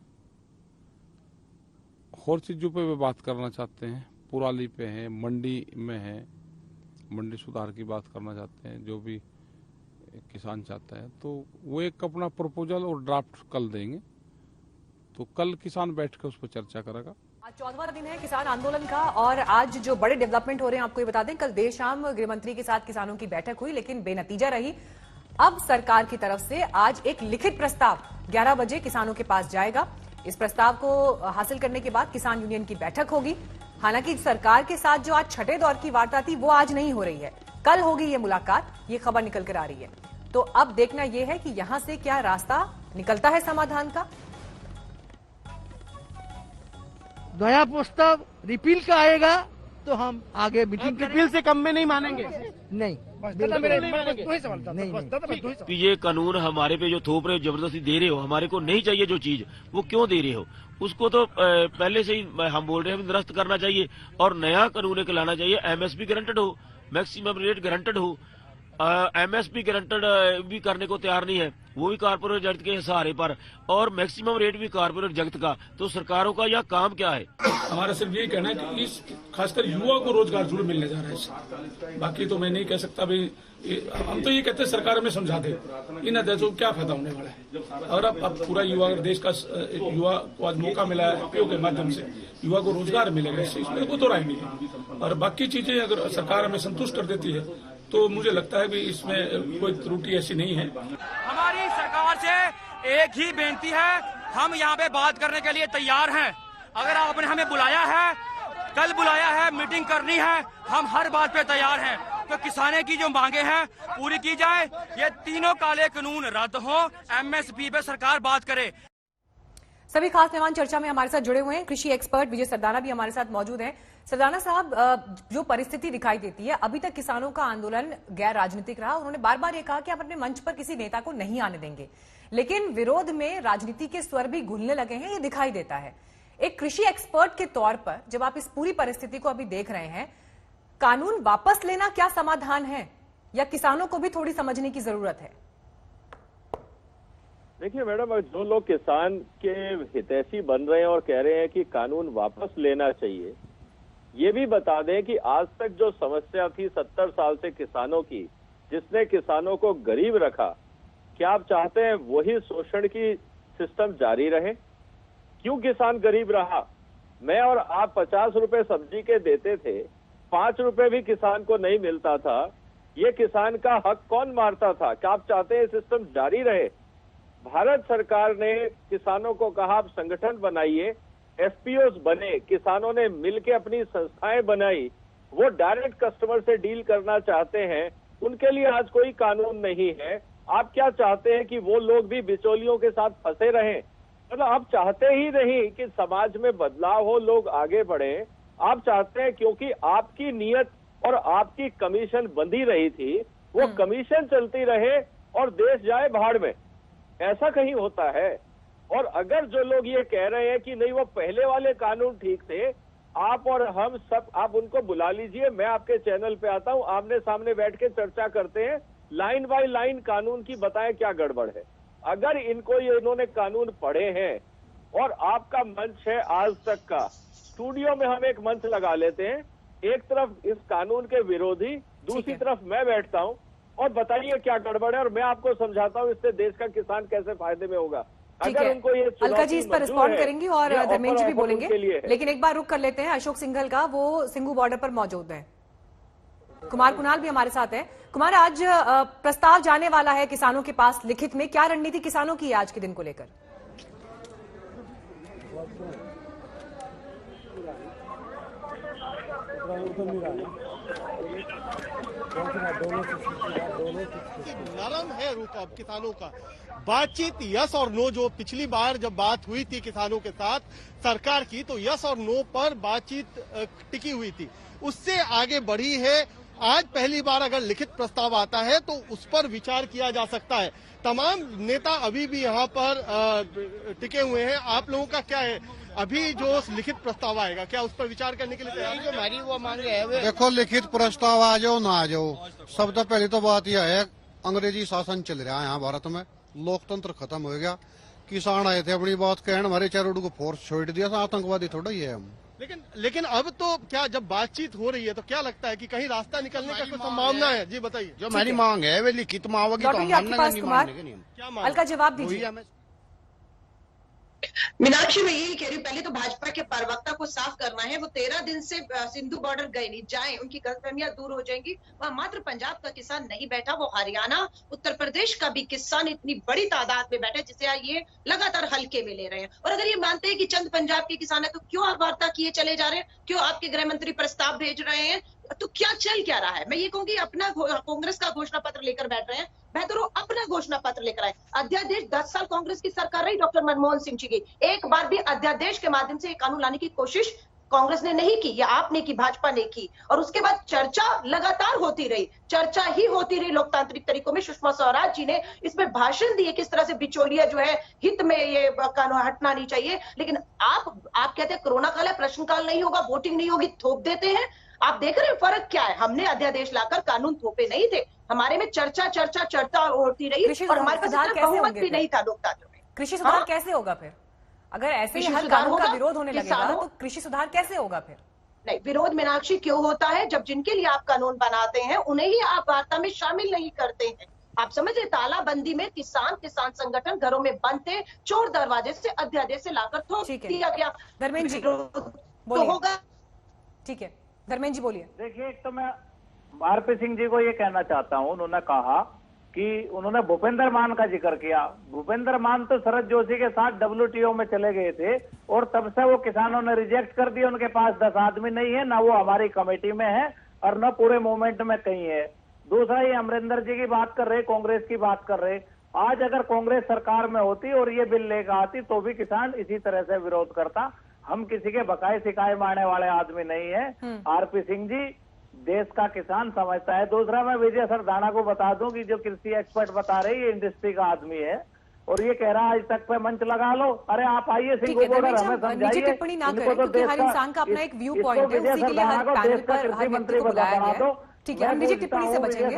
और चीजों पे वे बात करना चाहते हैं, पुराली पे है, मंडी में है, मंडी सुधार की बात करना चाहते हैं, जो भी किसान चाहता है। तो वो एक अपना प्रपोजल और ड्राफ्ट कल देंगे। तो कल किसान बैठ कर उस पर चर्चा करेगा। आज 14वां दिन है किसान आंदोलन का और आज जो बड़े डेवलपमेंट हो रहे हैं आपको ये बता दें। कल देर शाम गृह मंत्री के साथ किसानों की बैठक हुई लेकिन बेनतीजा रही। अब सरकार की तरफ से आज एक लिखित प्रस्ताव 11 बजे किसानों के पास जाएगा। इस प्रस्ताव को हासिल करने के बाद किसान यूनियन की बैठक होगी। हालांकि सरकार के साथ जो आज छठे दौर की वार्ता थी वो आज नहीं हो रही है, कल होगी ये मुलाकात, ये खबर निकल कर आ रही है। तो अब देखना यह है कि यहां से क्या रास्ता निकलता है समाधान का। नया प्रस्ताव रिपील का आएगा तो हम आगे मीटिंग रिपील से कम में नहीं मानेंगे। नहीं, कि ये कानून हमारे पे जो थोप रहे हो, जबरदस्ती दे रहे हो, हमारे को नहीं चाहिए जो चीज, वो क्यों दे रहे हो, उसको तो पहले से ही हम बोल रहे हैं निरस्त करना चाहिए और नया कानून एक लाना चाहिए। एमएसपी गारंटेड हो, मैक्सिमम रेट गारंटेड हो। एमएसपी गारंटेड भी करने को तैयार नहीं है, वो भी कारपोरेट जगत के सहारे पर, और मैक्सिमम रेट भी कारपोरेट जगत का। तो सरकारों का यह काम क्या है? हमारा सिर्फ यही कहना है कि इस खासकर युवा को रोजगार जरूर मिलने जा रहा है इससे। बाकी तो मैं नहीं कह सकता भाई, हम तो ये कहते हैं सरकार हमें समझा दे, इन अध्यादेशों को क्या फायदा होने वाला है। और अब पूरा युवा, देश का युवा को आज मौका मिला है एफपीओ के माध्यम से, युवा को रोजगार मिलेगा, इसमें कोई तो राय नहीं है। और बाकी चीजें अगर सरकार हमें संतुष्ट कर देती है तो मुझे लगता है कि इसमें कोई त्रुटि ऐसी नहीं है। हमारी सरकार से एक ही बेनती है, हम यहाँ पे बात करने के लिए तैयार हैं। अगर आपने हमें बुलाया है, कल बुलाया है, मीटिंग करनी है, हम हर बात पे तैयार हैं। तो किसानों की जो मांगे हैं पूरी की जाए, ये तीनों काले कानून रद्द हो, एमएसपी पे सरकार बात करे। सभी खास मेहमान चर्चा में हमारे साथ जुड़े हुए हैं। कृषि एक्सपर्ट विजय सरदाना भी हमारे साथ मौजूद हैं। सरदाना साहब, जो परिस्थिति दिखाई देती है, अभी तक किसानों का आंदोलन गैर राजनीतिक रहा। उन्होंने बार बार ये कहा कि आप अपने मंच पर किसी नेता को नहीं आने देंगे, लेकिन विरोध में राजनीति के स्वर भी घुलने लगे हैं, ये दिखाई देता है। एक कृषि एक्सपर्ट के तौर पर जब आप इस पूरी परिस्थिति को अभी देख रहे हैं, कानून वापस लेना क्या समाधान है, या किसानों को भी थोड़ी समझने की जरूरत है? देखिए मैडम, जो लोग किसान के हितैषी बन रहे हैं और कह रहे हैं कि कानून वापस लेना चाहिए, ये भी बता दें कि आज तक जो समस्या थी 70 साल से किसानों की, जिसने किसानों को गरीब रखा, क्या आप चाहते हैं वही शोषण की सिस्टम जारी रहे? क्यों किसान गरीब रहा? मैं और आप 50 रुपए सब्जी के देते थे, 5 रुपए भी किसान को नहीं मिलता था। ये किसान का हक कौन मारता था? क्या आप चाहते हैं सिस्टम जारी रहे? भारत सरकार ने किसानों को कहा आप संगठन बनाइए, एफपीओस बने, किसानों ने मिलकर अपनी संस्थाएं बनाई, वो डायरेक्ट कस्टमर से डील करना चाहते हैं, उनके लिए आज कोई कानून नहीं है। आप क्या चाहते हैं कि वो लोग भी बिचौलियों के साथ फंसे रहें? मतलब आप चाहते ही नहीं कि समाज में बदलाव हो, लोग आगे बढ़े। आप चाहते हैं क्योंकि आपकी नीयत और आपकी कमीशन बंधी रही थी, वो कमीशन चलती रहे और देश जाए भाड़ में। ऐसा कहीं होता है? और अगर जो लोग ये कह रहे हैं कि नहीं वो पहले वाले कानून ठीक थे, आप और हम सब, आप उनको बुला लीजिए, मैं आपके चैनल पे आता हूं, आमने सामने बैठ के चर्चा करते हैं, लाइन बाय लाइन कानून की बताएं क्या गड़बड़ है। अगर इनको ये इन्होंने कानून पढ़े हैं और आपका मंच है आज तक का, स्टूडियो में हम एक मंच लगा लेते हैं, एक तरफ इस कानून के विरोधी, दूसरी तरफ मैं बैठता हूं, और बताइए क्या गड़बड़ है, और मैं आपको समझाता हूं इससे देश का किसान कैसे फायदे में होगा। अगर उनको ये अलका जी इस पर रिस्पॉन्ड करेंगी और धर्मेंद्र जी भी बोलेंगे, लेकिन एक बार रुक कर लेते हैं अशोक सिंघल का, वो सिंगू बॉर्डर पर मौजूद हैं। कुमार कुणाल भी हमारे साथ है। कुमार, आज प्रस्ताव जाने वाला है किसानों के पास लिखित में, क्या रणनीति किसानों की है आज के दिन को लेकर? नरम है रुख अब किसानों का। बातचीत यस और नो, जो पिछली बार जब बात हुई थी किसानों के साथ सरकार की, तो यस और नो पर बातचीत टिकी हुई थी, उससे आगे बढ़ी है। आज पहली बार अगर लिखित प्रस्ताव आता है तो उस पर विचार किया जा सकता है। तमाम नेता अभी भी यहाँ पर टिके हुए हैं। आप लोगों का क्या है, अभी जो लिखित प्रस्ताव आएगा क्या उस पर विचार करने के लिए तैयार है? हमारी वो मांगे है। देखो, लिखित प्रस्ताव आ जाओ ना आ जाओ, सबसे पहले तो बात यह है अंग्रेजी शासन चल रहा है यहाँ भारत में, लोकतंत्र खत्म हो गया। किसान आए थे अपनी बात कहने, हमारे चारों को फोर्स छोड़ दिया, आतंकवादी थोड़ा ही है हम। लेकिन अब तो क्या जब बातचीत हो रही है तो क्या लगता है कि कहीं रास्ता निकलने का कोई संभावना है? जी बताइए। जो हमारी मांग है वे लिखित मांगोगी तो हम मानने नहीं मानेंगे। क्या मांग? अलका जवाब दीजिए। मीनाक्षी, मैं यही कह रही हूँ, पहले तो भाजपा के प्रवक्ता को साफ करना है। वो 13 दिन से सिंधु बॉर्डर गए नहीं, जाएं, उनकी गलतफहमियां दूर हो जाएंगी। वहां मात्र पंजाब का किसान नहीं बैठा, वो हरियाणा, उत्तर प्रदेश का भी किसान इतनी बड़ी तादाद में बैठे, जिसे ये लगातार हल्के में ले रहे हैं। और अगर ये मानते हैं कि चंद पंजाब के किसान है तो क्यों आप वार्ता किए चले जा रहे हैं? क्यों आपके गृह मंत्री प्रस्ताव भेज रहे हैं? तो क्या चल क्या रहा है? मैं ये कहूंगी अपना कांग्रेस का घोषणा पत्र लेकर बैठ रहे हैं, बेहतर हो अपना घोषणा पत्र लेकर आए। अध्यादेश 10 साल कांग्रेस की सरकार रही डॉक्टर मनमोहन सिंह जी की, एक बार भी अध्यादेश के माध्यम से कानून लाने की कोशिश कांग्रेस ने नहीं की, या आपने की, भाजपा ने की। और उसके बाद चर्चा लगातार होती रही, चर्चा ही होती रही लोकतांत्रिक तरीकों में। सुषमा स्वराज जी ने इसमें भाषण दिए किस तरह से बिचौलिया जो है हित में ये कानून हटना नहीं चाहिए। लेकिन आप कहते हैं कोरोना काल है, प्रश्नकाल नहीं होगा, वोटिंग नहीं होगी, थोप देते हैं। आप देख रहे हैं फर्क क्या है? हमने अध्यादेश लाकर कानून थोपे नहीं थे, हमारे में चर्चा होती रही और हमारे पास इतना बहुमत भी नहीं था लोकतंत्र में। कृषि सुधार कैसे होगा फिर? अगर ऐसे ही हर कानून का विरोध होने लगेगा तो कृषि सुधार कैसे होगा फिर? नहीं, विरोध मीनाक्षी क्यों होता है? जब जिनके लिए आप कानून बनाते हैं उन्हें ही आप वार्ता में शामिल नहीं करते हैं। आप समझे, तालाबंदी में किसान संगठन घरों में बंद थे, चोर दरवाजे से अध्यादेश से लाकर थोप दिया गया। धर्मेंद्र जी तो होगा। ठीक है, धर्मेंद्र जी बोलिए। देखिए, एक तो मैं आरपी सिंह जी को ये कहना चाहता हूँ, उन्होंने कहा कि उन्होंने भूपेंद्र मान का जिक्र किया। भूपेंद्र मान तो शरद जोशी के साथ WTO में चले गए थे और तब से वो किसानों ने रिजेक्ट कर दिया। उनके पास 10 आदमी नहीं है, ना वो हमारी कमेटी में है और न पूरे मूवमेंट में कहीं है। दूसरा, ये अमरिंदर जी की बात कर रहे, कांग्रेस की बात कर रहे। आज अगर कांग्रेस सरकार में होती और ये बिल लेकर आती तो भी किसान इसी तरह से विरोध करता। हम किसी के बकाए सिकाए मारने वाले आदमी नहीं है। आरपी सिंह जी देश का किसान समझता है। दूसरा, मैं विजय सरदाना को बता दूं कि जो कृषि एक्सपर्ट बता रहे ये इंडस्ट्री का आदमी है और ये कह रहा है आज तक पे मंच लगा लो। अरे आप आइए सिंगू बॉर्डर, हमें समझाइए। टिप्पणी ना करें क्योंकि हर इंसान का अपना एक व्यू पॉइंट है, उसी के लिए हर पैनल पर हर व्यक्ति को बुलाया गया है। ठीक है, हम निजी टिप्पणी से बचेंगे।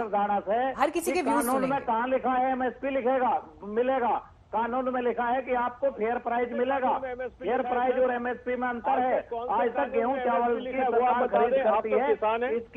हर किसी के व्यूज कानून में कहाँ लिखा है MSP लिखेगा मिलेगा? कानून में लिखा है कि आपको फेयर प्राइस मिलेगा। फेयर प्राइस और MSP में अंतर है। आज तक गेहूं चावल की सरकार खरीद करती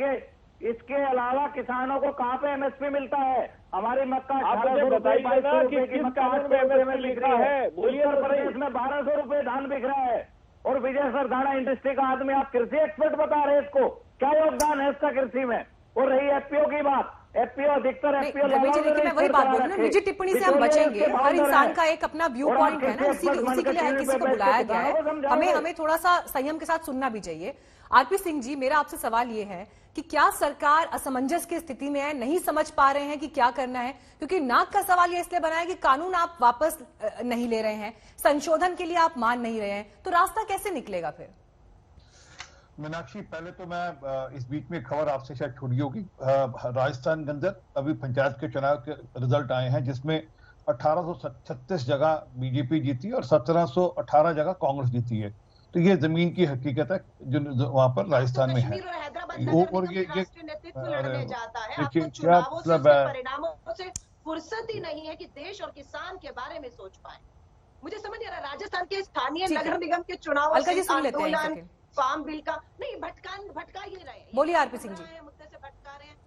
है। इसके अलावा किसानों को कहाँ पे MSP मिलता है? हमारी मक्का 1800 रुपए 2200 रुपए की मक्का 800 रुपए में बिक रही है। उत्तर प्रदेश में 1200 रुपए धान बिक रहा है। और विजय सरदाना इंडस्ट्री का आदमी, आप कृषि एक्सपर्ट बता रहे हैं इसको, क्या योगदान है इसका कृषि में? और रही FPO की बात, FPO अधिकतर FPO लेकिन मैं वही बात बोल रही हूँ, निजी टिप्पणी से हम बचेंगे। हर इंसान का एक अपना व्यू पॉइंट है ना, उसी के लिए हर किसी को बुलाया गया है। हमें थोड़ा सा संयम के साथ सुनना भी चाहिए। आरपी सिंह जी, मेरा आपसे सवाल ये है कि क्या सरकार असमंजस की स्थिति में है, नहीं समझ पा रहे हैं कि क्या करना है? क्योंकि नाक का सवाल ये इसलिए बना है कि कानून आप वापस नहीं ले रहे हैं, संशोधन के लिए आप मान नहीं रहे हैं, तो रास्ता कैसे निकलेगा फिर? मीनाक्षी, पहले तो मैं इस बीच में खबर आपसे शायद छूट गई होगी। राजस्थान के अंदर अभी पंचायत के चुनाव के रिजल्ट आए हैं जिसमें 1836 जगह बीजेपी जीती और 1718 जगह कांग्रेस जीती है। तो ये जमीन की हकीकत है जो वहां पर राजस्थान में है। और ये क्या मतलब है, परिणामों से फुर्सत ही नहीं है कि देश और किसान के बारे में सोच पाए। मुझे समझ नहीं आ रहा, राजस्थान के स्थानीय नगर निगम के चुनाव आंदोलन, फार्म बिल का नहीं भटका ही रहे। बोलिए आरपी सिंह जी,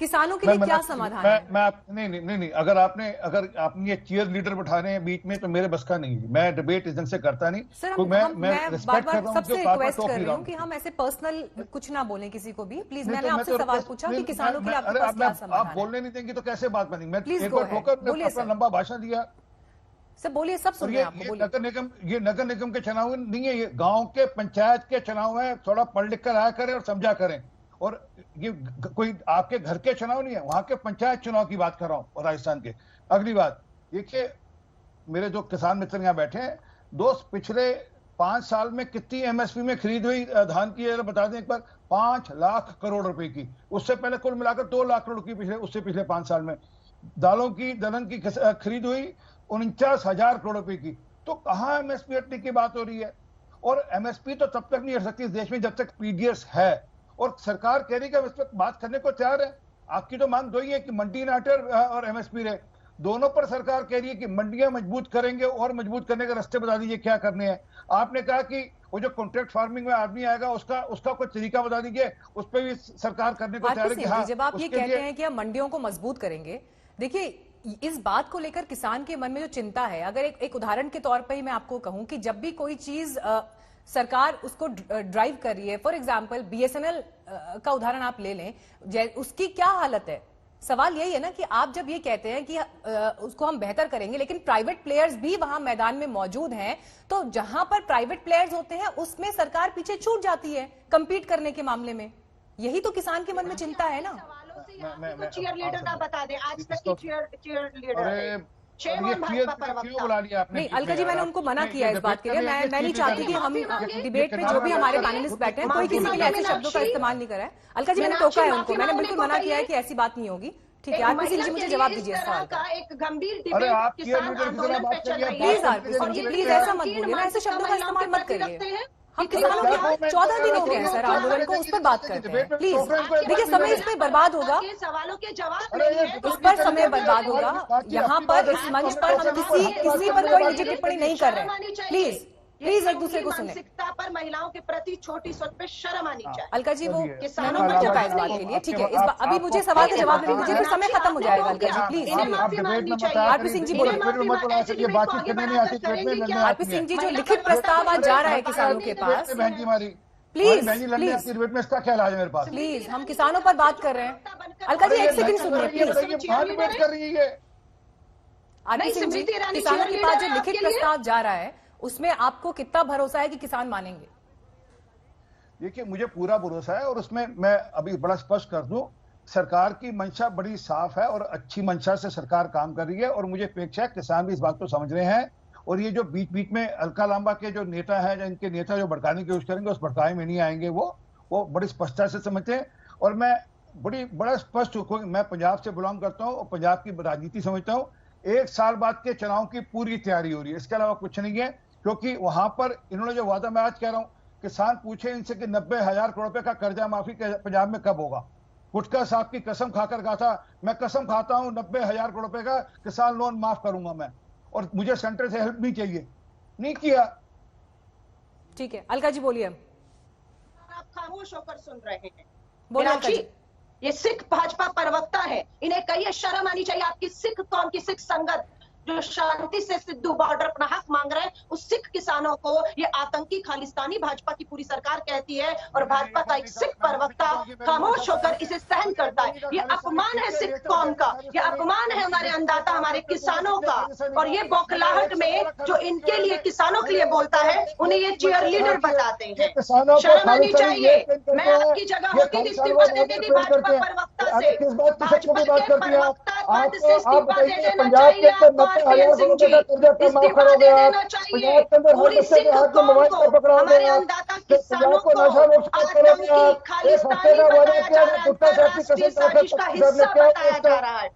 किसानों के लिए क्या समाधान है? नहीं, अगर आपने ये चीयर लीडर बैठा रहे हैं बीच में तो मेरे बस का नहीं है। मैं डिबेट इस ढंग से करता नहीं। सर, तो मैं बार सबसे रिक्वेस्ट कर रही हूँ कि हम ऐसे पर्सनल कुछ ना बोले किसी को भी। प्लीज, मैंने आपसे सवाल पूछा कि किसानों के लिए आपके पास क्या समाधान है? आप बोलने नहीं देंगे तो कैसे बात बनेगी? मैं एक बार ठोकर अपना लंबा भाषण दिया। सर बोलिए, सब सुन रहे हैं आपको। ये नगर निगम के चुनाव नहीं है, ये गांव के पंचायत के चुनाव है। थोड़ा पढ़ लिख कर आया करें और समझा करें। और ये कोई आपके घर के चुनाव नहीं है, वहां के पंचायत चुनाव की बात कर रहा हूं राजस्थान के। अगली बात देखिए, मेरे जो किसान मित्र यहाँ बैठे हैं दोस्त, पिछले 5 साल में कितनी MSP में खरीद हुई धान की बता दें एक बार? 5 लाख करोड़ रुपए की। उससे पहले कुल मिलाकर 2 लाख करोड़ की पिछले 5 साल में। दालों की दलहन की खरीद हुई 49,000 करोड़ रुपए की। तो कहाँ MSP हटने की बात हो रही है? और MSP तो तब तक नहीं हट सकती इस देश में जब तक PDS है। और सरकार कह रही है कि इस पर बात करने को तैयार है। आपकी तो मांग दो ही है कि मंडी ना हटे और MSP रहे। दोनों पर सरकार कह रही है कि मंडियां मजबूत करेंगे और मजबूत करने के रास्ते बता दीजिए क्या करने हैं। आपने कहा कि वो जो कॉन्ट्रैक्ट फार्मिंग में आदमी आएगा उसका कोई तरीका बता दीजिए, उस पर भी सरकार करने को तैयार है कि हाँ। जब आप ये कहते हैं कि हम मंडियों को मजबूत करेंगे, देखिए इस बात को लेकर किसान के मन में जो चिंता है, अगर एक उदाहरण के तौर पर ही मैं आपको कहूं कि जब भी कोई चीज सरकार उसको ड्राइव कर रही है, फॉर एग्जांपल BSNL का उदाहरण आप ले लें, उसकी क्या हालत है? सवाल यही है ना कि आप जब ये कहते हैं कि उसको हम बेहतर करेंगे, लेकिन प्राइवेट प्लेयर्स भी वहां मैदान में मौजूद हैं, तो जहां पर प्राइवेट प्लेयर्स होते हैं उसमें सरकार पीछे छूट जाती है कंपीट करने के मामले में। यही तो किसान के मन में चिंता है ना। चीयर लीडर का बता दें, आज तक की चीयर लीडर नहीं, अलका जी, मैंने उनको मना किया इस बात के लिए। मैं नहीं चाहती कि हम डिबेट में जो भी हमारे पैनलिस्ट बैठे हैं कोई किसी के लिए ऐसे शब्दों का इस्तेमाल नहीं करा है। अलका जी, मैंने टोका है उनको, मैंने बिल्कुल मना किया है कि ऐसी बात नहीं होगी। ठीक है, आरपी सिंह जी मुझे जवाब दीजिए इस सवाल का। एक गंभीर डिबेट किसान आंदोलन पे चल रही है। प्लीज आरपी सिंह जी, प्लीज ऐसा मत बोलिए ना, ऐसे शब्दों का इस्तेमाल मत करिए। हम किसानों के 14 दिन हो गए हैं सर आंदोलन को, उस पर बात करते हैं प्लीज। देखिए समय इस पर बर्बाद होगा, सवालों के जवाब इस पर समय बर्बाद होगा। यहाँ पर इस मंच पर हम किसी पर कोई निजी टिप्पणी नहीं कर रहे हैं। प्लीज एक दूसरे को सुने। मानसिकता पर महिलाओं के प्रति छोटी सोच पे शर्म आनी चाहिए। अलका जी वो किसानों को चुका इस बात के लिए, ठीक है। अभी मुझे सवाल का जवाब नहीं दीजिए, फिर समय खत्म हो जाएगा। अलका जी प्लीज। आरपी सिंह जी बोलिए। आरपी सिंह जी जो लिखित प्रस्ताव आज जा रहा है किसानों के पास, प्लीज डिबेट में इसका क्या इलाज है मेरे पास? प्लीज हम किसानों पर बात कर रहे हैं। अलका जी एक सेकंड सुनिए प्लीज। डिबेट कर रही है आरपी सिंह जी, किसानों के पास जो लिखित प्रस्ताव जा रहा है उसमें आपको कितना भरोसा है कि किसान मानेंगे? देखिए मुझे पूरा भरोसा है, और उसमें मैं अभी बड़ा स्पष्ट कर दूं, सरकार की मंशा बड़ी साफ है और अच्छी मंशा से सरकार काम कर रही है, और मुझे अपेक्षा है किसान भी इस बात को समझ रहे हैं। और ये जो बीच बीच में अलका लांबा के जो नेता हैं, जो इनके नेता जो भड़काने की कोशिश करेंगे, उस भड़काए में नहीं आएंगे। वो बड़ी स्पष्टता से समझते हैं। और मैं बड़ा स्पष्ट हूँ, मैं पंजाब से बिलोंग करता हूँ और पंजाब की राजनीति समझता हूँ। 1 साल बाद के चुनाव की पूरी तैयारी हो रही है, इसके अलावा कुछ नहीं है। क्योंकि वहां पर इन्होंने जो वादा, मैं आज कह रहा हूं, किसान पूछे इनसे कि 90,000 करोड़ रुपए का कर्जा माफी पंजाब में कब होगा। गुटका साहब की कसम खाकर कहा था, मैं कसम खाता हूं 90,000 करोड़ रुपए का किसान लोन माफ करूंगा मैं, और मुझे सेंटर से हेल्प नहीं चाहिए। नहीं किया। ठीक है अलका जी बोलिए। आप खामोश होकर सुन रहे हैं। बोलिए। ये सिख भाजपा प्रवक्ता है, इन्हें कहिए शर्म आनी चाहिए। आपकी सिख कौम की सिख संगत जो शांति से सिद्धू बॉर्डर अपना हक मांग रहे हैं, उस सिख किसानों को ये आतंकी खालिस्तानी भाजपा की पूरी सरकार कहती है, और भाजपा का एक सिख प्रवक्ता खामोश होकर इसे सहन करता है। ये अपमान है सिख कौम का, ये अपमान है हमारे अन्नदाता, हमारे किसानों का। और ये बौखलाहट में जो इनके लिए किसानों के लिए बोलता है, उन्हें ये चीयर लीडर बताते हैं। शर्म आनी चाहिए। मैं आपकी जगह होती इस्तीफा देती थी भाजपा प्रवक्ता से। भाजपा के प्रवक्ता पद से इस्तीफा दे देना चाहिए आपको। सिंह जी इस्तीफा दे देना चाहिए। पूरी सिख कौम को, हमारे अन्नदाता किसानों को आतंकी खालिस्तानी बताया जा रहा है, अंतरराष्ट्रीय साजिश का हिस्सा बताया जा रहा है।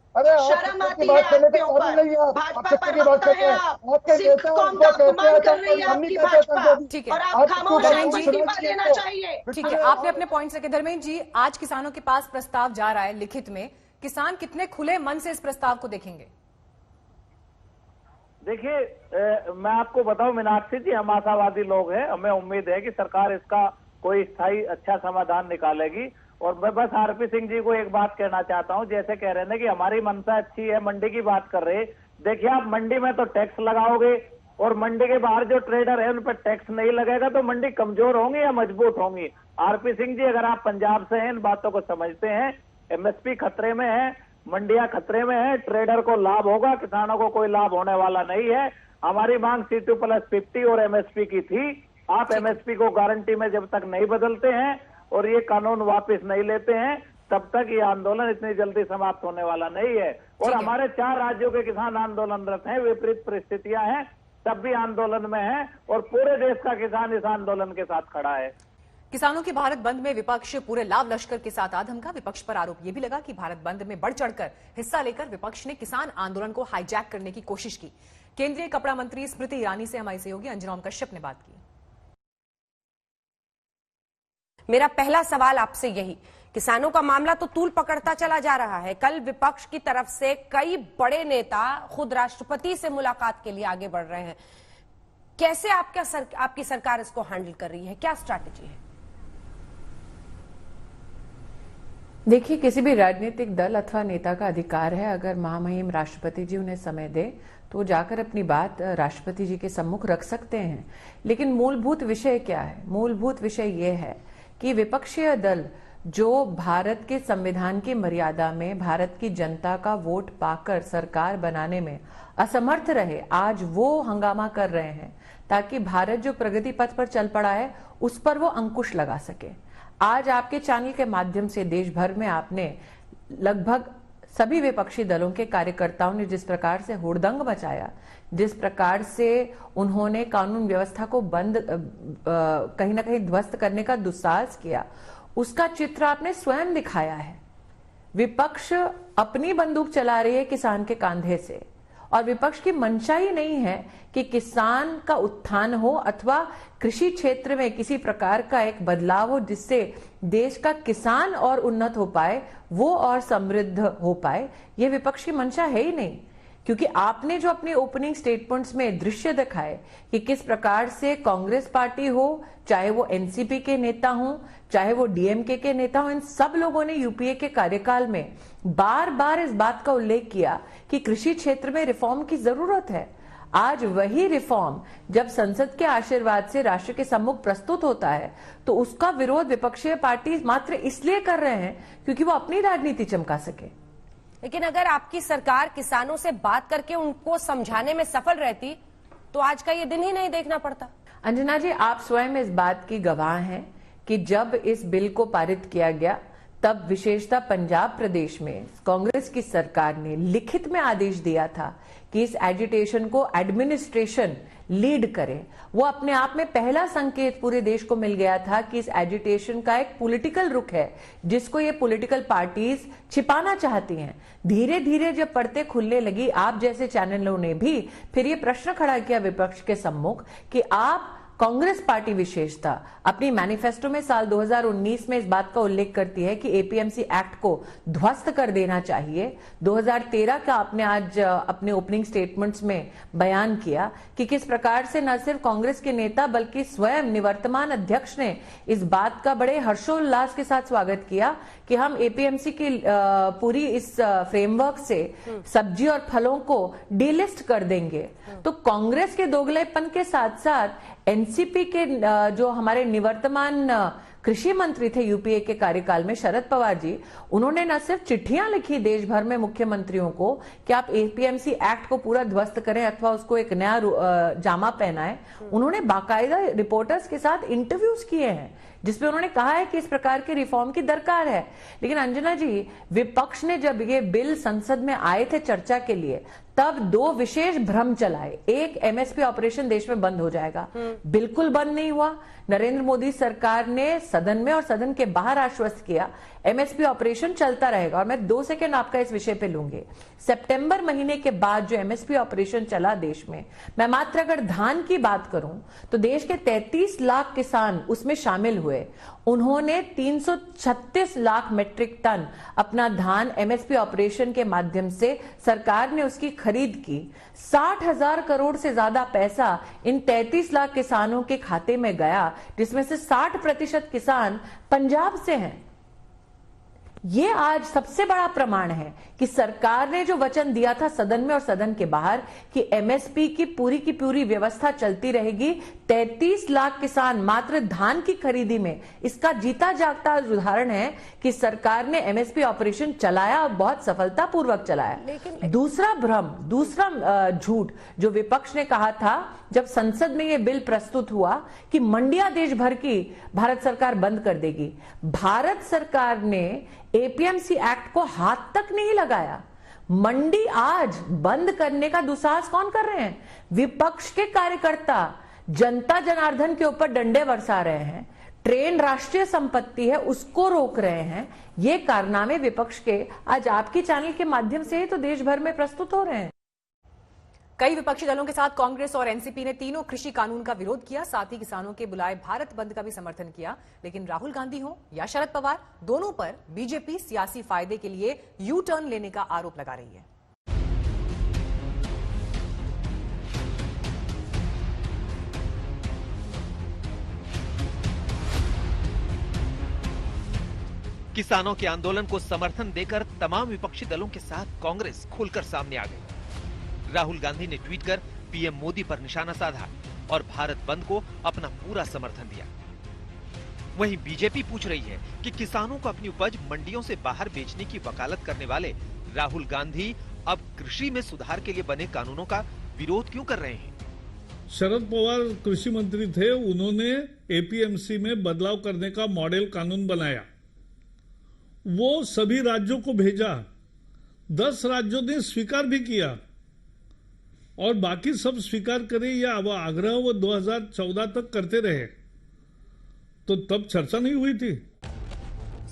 शर्म आती है आपके ऊपर। भाजपा प्रवक्ता है आप, सिख कौम का अपमान कर रही है आपकी भाजपा। ठीक है, और आप खामोश हैं, इस्तीफा देना चाहिए। ठीक है, आपने अपने पॉइंट रखे। धर्मेंद्र जी, आज किसानों के पास प्रस्ताव जा रहा है लिखित में, किसान कितने खुले मन से इस प्रस्ताव को देखेंगे? देखिए मैं आपको बताऊं मीनाक्षी जी, हम आशावादी लोग हैं। हमें उम्मीद है कि सरकार इसका कोई स्थायी अच्छा समाधान निकालेगी। और मैं बस आरपी सिंह जी को एक बात कहना चाहता हूं, जैसे कह रहे हैं कि हमारी मंशा अच्छी है, मंडी की बात कर रहे हैं। देखिए आप मंडी में तो टैक्स लगाओगे और मंडी के बाहर जो ट्रेडर है उन पर टैक्स नहीं लगेगा तो मंडी कमजोर होंगी या मजबूत होंगी? आरपी सिंह जी, अगर आप पंजाब से हैं, इन बातों को समझते हैं, एमएसपी खतरे में है, मंडियां खतरे में है, ट्रेडर को लाभ होगा, किसानों को कोई लाभ होने वाला नहीं है। हमारी मांग C2+50 और एमएसपी की थी। आप एमएसपी को गारंटी में जब तक नहीं बदलते हैं और ये कानून वापस नहीं लेते हैं, तब तक ये आंदोलन इतनी जल्दी समाप्त होने वाला नहीं है। और हमारे 4 राज्यों के किसान आंदोलनरत हैं, विपरीत परिस्थितियां हैं, तब भी आंदोलन में है, और पूरे देश का किसान इस आंदोलन के साथ खड़ा है। किसानों के भारत बंद में विपक्ष पूरे लाव लश्कर के साथ आधमका। विपक्ष पर आरोप यह भी लगा कि भारत बंद में बढ़ चढ़कर हिस्सा लेकर विपक्ष ने किसान आंदोलन को हाईजैक करने की कोशिश की। केंद्रीय कपड़ा मंत्री स्मृति ईरानी से हमारी सहयोगी अंजना कश्यप ने बात की। मेरा पहला सवाल आपसे यही, किसानों का मामला तो तूल पकड़ता चला जा रहा है। कल विपक्ष की तरफ से कई बड़े नेता खुद राष्ट्रपति से मुलाकात के लिए आगे बढ़ रहे हैं। कैसे आपकी सरकार इसको हैंडल कर रही है? क्या स्ट्रैटेजी है? देखिए, किसी भी राजनीतिक दल अथवा नेता का अधिकार है, अगर महामहिम राष्ट्रपति जी उन्हें समय दे तो जाकर अपनी बात राष्ट्रपति जी के सम्मुख रख सकते हैं। लेकिन मूलभूत विषय क्या है? मूलभूत विषय ये है कि विपक्षीय दल जो भारत के संविधान की मर्यादा में भारत की जनता का वोट पाकर सरकार बनाने में असमर्थ रहे, आज वो हंगामा कर रहे हैं ताकि भारत जो प्रगति पथ पर चल पड़ा है उस पर वो अंकुश लगा सके। आज आपके चैनल के माध्यम से देश भर में आपने लगभग सभी विपक्षी दलों के कार्यकर्ताओं ने जिस प्रकार से हुड़दंग मचाया, जिस प्रकार से उन्होंने कानून व्यवस्था को बंद कहीं ना कहीं ध्वस्त करने का दुस्साहस किया, उसका चित्र आपने स्वयं दिखाया है। विपक्ष अपनी बंदूक चला रही है किसान के कांधे से और विपक्ष की मंशा ही नहीं है कि किसान का उत्थान हो अथवा कृषि क्षेत्र में किसी प्रकार का एक बदलाव हो जिससे देश का किसान और उन्नत हो पाए, वो और समृद्ध हो पाए। ये विपक्ष की मंशा है ही नहीं, क्योंकि आपने जो अपने ओपनिंग स्टेटमेंट्स में दृश्य दिखाए कि किस प्रकार से कांग्रेस पार्टी हो, चाहे वो एनसीपी के नेता हो, चाहे वो डीएमके के नेता हो, इन सब लोगों ने यूपीए के कार्यकाल में बार बार इस बात का उल्लेख किया कि कृषि क्षेत्र में रिफॉर्म की जरूरत है। आज वही रिफॉर्म जब संसद के आशीर्वाद से राष्ट्र के सम्मुख प्रस्तुत होता है तो उसका विरोध विपक्षीय पार्टी मात्र इसलिए कर रहे हैं क्योंकि वो अपनी राजनीति चमका सके। लेकिन अगर आपकी सरकार किसानों से बात करके उनको समझाने में सफल रहती तो आज का ये दिन ही नहीं देखना पड़ता। अंजना जी, आप स्वयं इस बात की गवाह हैं कि जब इस बिल को पारित किया गया तब विशेषतः पंजाब प्रदेश में कांग्रेस की सरकार ने लिखित में आदेश दिया था कि इस एजिटेशन को एडमिनिस्ट्रेशन लीड करे। वो अपने आप में पहला संकेत पूरे देश को मिल गया था कि इस एजिटेशन का एक पॉलिटिकल रुख है जिसको ये पॉलिटिकल पार्टीज छिपाना चाहती हैं। धीरे धीरे जब परतें खुलने लगी, आप जैसे चैनलों ने भी फिर ये प्रश्न खड़ा किया विपक्ष के सम्मुख कि आप कांग्रेस पार्टी विशेषता अपनी मैनिफेस्टो में साल 2019 में इस बात का उल्लेख करती है कि एपीएमसी एक्ट को ध्वस्त कर देना चाहिए। 2013 का आपने आज अपने ओपनिंग स्टेटमेंट्स में बयान किया कि किस प्रकार से न सिर्फ कांग्रेस के नेता बल्कि स्वयं निवर्तमान अध्यक्ष ने इस बात का बड़े हर्षोल्लास के साथ स्वागत किया कि हम एपीएमसी की पूरी इस फ्रेमवर्क से सब्जी और फलों को डीलिस्ट कर देंगे। तो कांग्रेस के दोगलेपन के साथ साथ एनसीपी के जो हमारे निवर्तमान कृषि मंत्री थे यूपीए के कार्यकाल में शरद पवार जी, उन्होंने न सिर्फ चिट्ठियां लिखी देश भर में मुख्यमंत्रियों को कि आप एपीएमसी एक्ट को पूरा ध्वस्त करें अथवा उसको एक नया जामा पहनाएं, उन्होंने बाकायदा रिपोर्टर्स के साथ इंटरव्यूज किए हैं जिसमें उन्होंने कहा है कि इस प्रकार के रिफॉर्म की दरकार है। लेकिन अंजना जी, विपक्ष ने जब ये बिल संसद में आए थे चर्चा के लिए तब दो विशेष भ्रम चलाए। एक, एमएसपी ऑपरेशन देश में बंद हो जाएगा। बिल्कुल बंद नहीं हुआ। नरेंद्र मोदी सरकार ने सदन में और सदन के बाहर आश्वस्त किया एमएसपी ऑपरेशन चलता रहेगा। और मैं 2 सेकंड आपका इस विषय पे लूंगी। सितंबर महीने के बाद जो एमएसपी ऑपरेशन चला देश में, मैं मात्र अगर धान की बात करूं तो देश के 33 लाख किसान उसमें शामिल हुए। उन्होंने 336 लाख मीट्रिक टन अपना धान एमएसपी ऑपरेशन के माध्यम से सरकार ने उसकी खरीद की। 60,000 करोड़ से ज्यादा पैसा इन 33 लाख किसानों के खाते में गया, जिसमें से 60% किसान पंजाब से हैं। ये आज सबसे बड़ा प्रमाण है कि सरकार ने जो वचन दिया था सदन में और सदन के बाहर कि एमएसपी की पूरी व्यवस्था चलती रहेगी, 33 लाख किसान मात्र धान की खरीदी में, इसका जीता जागता उदाहरण है कि सरकार ने एमएसपी ऑपरेशन चलाया और बहुत सफलतापूर्वक चलाया। दूसरा भ्रम, दूसरा झूठ जो विपक्ष ने कहा था जब संसद में यह बिल प्रस्तुत हुआ कि मंडियां देश भर की भारत सरकार बंद कर देगी। भारत सरकार ने एपीएमसी एक्ट को हाथ तक नहीं लगाया। मंडी आज बंद करने का दुस्साहस कौन कर रहे हैं? विपक्ष के कार्यकर्ता जनता जनार्दन के ऊपर डंडे बरसा रहे हैं। ट्रेन राष्ट्रीय संपत्ति है, उसको रोक रहे हैं। ये कारनामे विपक्ष के आज आपके चैनल के माध्यम से ही तो देश भर में प्रस्तुत हो रहे हैं। कई विपक्षी दलों के साथ कांग्रेस और एनसीपी ने तीनों कृषि कानून का विरोध किया, साथ ही किसानों के बुलाए भारत बंद का भी समर्थन किया। लेकिन राहुल गांधी हो या शरद पवार, दोनों पर बीजेपी सियासी फायदे के लिए यू टर्न लेने का आरोप लगा रही है। किसानों के आंदोलन को समर्थन देकर तमाम विपक्षी दलों के साथ कांग्रेस खुलकर सामने आ गई। राहुल गांधी ने ट्वीट कर पीएम मोदी पर निशाना साधा और भारत बंद को अपना पूरा समर्थन दिया। वहीं बीजेपी पूछ रही है कि किसानों को अपनी उपज मंडियों से बाहर बेचने की वकालत करने वाले राहुल गांधी अब कृषि में सुधार के लिए बने कानूनों का विरोध क्यों कर रहे हैं? शरद पवार कृषि मंत्री थे, उन्होंने एपीएमसी में बदलाव करने का मॉडल कानून बनाया। वो सभी राज्यों को भेजा, 10 राज्यों ने स्वीकार भी किया और बाकी सब स्वीकार करें या आग्रह वो 2014 तक करते रहे, तो तब चर्चा नहीं हुई थी।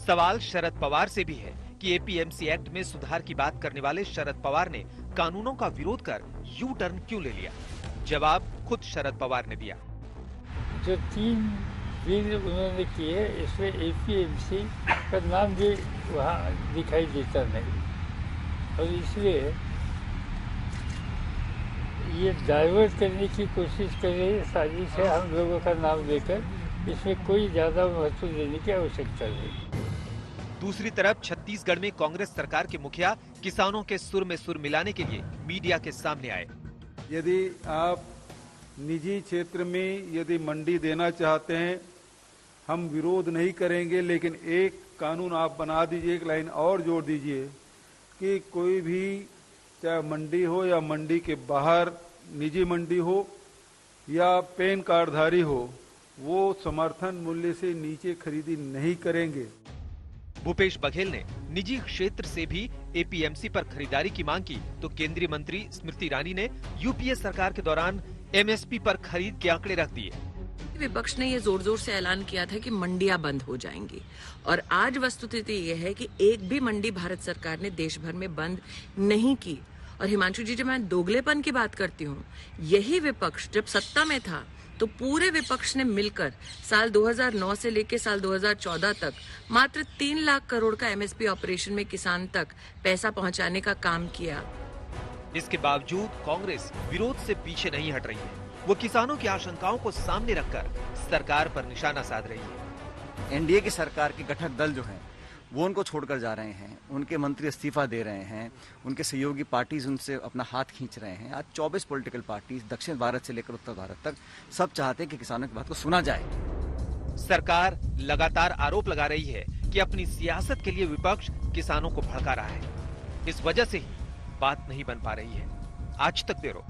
सवाल शरद पवार से भी है कि एपीएमसी एक्ट में सुधार की बात करने वाले शरद पवार ने कानूनों का विरोध कर यू टर्न क्यों ले लिया? जवाब खुद शरद पवार ने दिया। जो 3 बिल उन्होंने किए इसमें एपीएमसी का नाम भी वहाँ दिखाई देता नहीं, और इसलिए ये डाइवर्ट करने की कोशिश कर रही है, साजिश है हम लोगों का नाम लेकर। इसमें कोई ज्यादा महत्व देने की आवश्यकता नहीं। दूसरी तरफ छत्तीसगढ़ में कांग्रेस सरकार के मुखिया किसानों के सुर में सुर मिलाने के लिए मीडिया के सामने आए। यदि आप निजी क्षेत्र में यदि मंडी देना चाहते हैं, हम विरोध नहीं करेंगे, लेकिन एक कानून आप बना दीजिए, एक लाइन और जोड़ दीजिए कि कोई भी चाहे मंडी हो या मंडी के बाहर निजी मंडी हो या पैन कार्डधारी हो, वो समर्थन मूल्य से नीचे खरीदी नहीं करेंगे। भूपेश बघेल ने निजी क्षेत्र से भी एपीएमसी पर खरीदारी की मांग की, तो केंद्रीय मंत्री स्मृति ईरानी ने यूपीए सरकार के दौरान एमएसपी पर खरीद के आंकड़े रख दिए। विपक्ष ने ये जोर जोर से ऐलान किया था कि मंडियां बंद हो जाएंगी, और आज वस्तुस्थिति ये है कि एक भी मंडी भारत सरकार ने देश भर में बंद नहीं की। और हिमांशु जी, जब मैं दोगलेपन की बात करती हूँ, यही विपक्ष जब सत्ता में था तो पूरे विपक्ष ने मिलकर साल 2009 से लेकर साल 2014 तक मात्र 3 लाख करोड़ का एमएसपी ऑपरेशन में किसान तक पैसा पहुंचाने का काम किया। इसके बावजूद कांग्रेस विरोध से पीछे नहीं हट रही है। वो किसानों की आशंकाओं को सामने रखकर सरकार पर निशाना साध रही है। एनडीए की सरकार के घटक दल जो हैं वो उनको छोड़कर जा रहे हैं, उनके मंत्री इस्तीफा दे रहे हैं, उनके सहयोगी पार्टीज उनसे अपना हाथ खींच रहे हैं। आज 24 पॉलिटिकल पार्टीज दक्षिण भारत से लेकर उत्तर भारत तक सब चाहते हैं कि किसानों की बात को सुना जाए। सरकार लगातार आरोप लगा रही है कि अपनी सियासत के लिए विपक्ष किसानों को भड़का रहा है। इस वजह से ही बात नहीं बन पा रही है। आज तक ब्यूरो।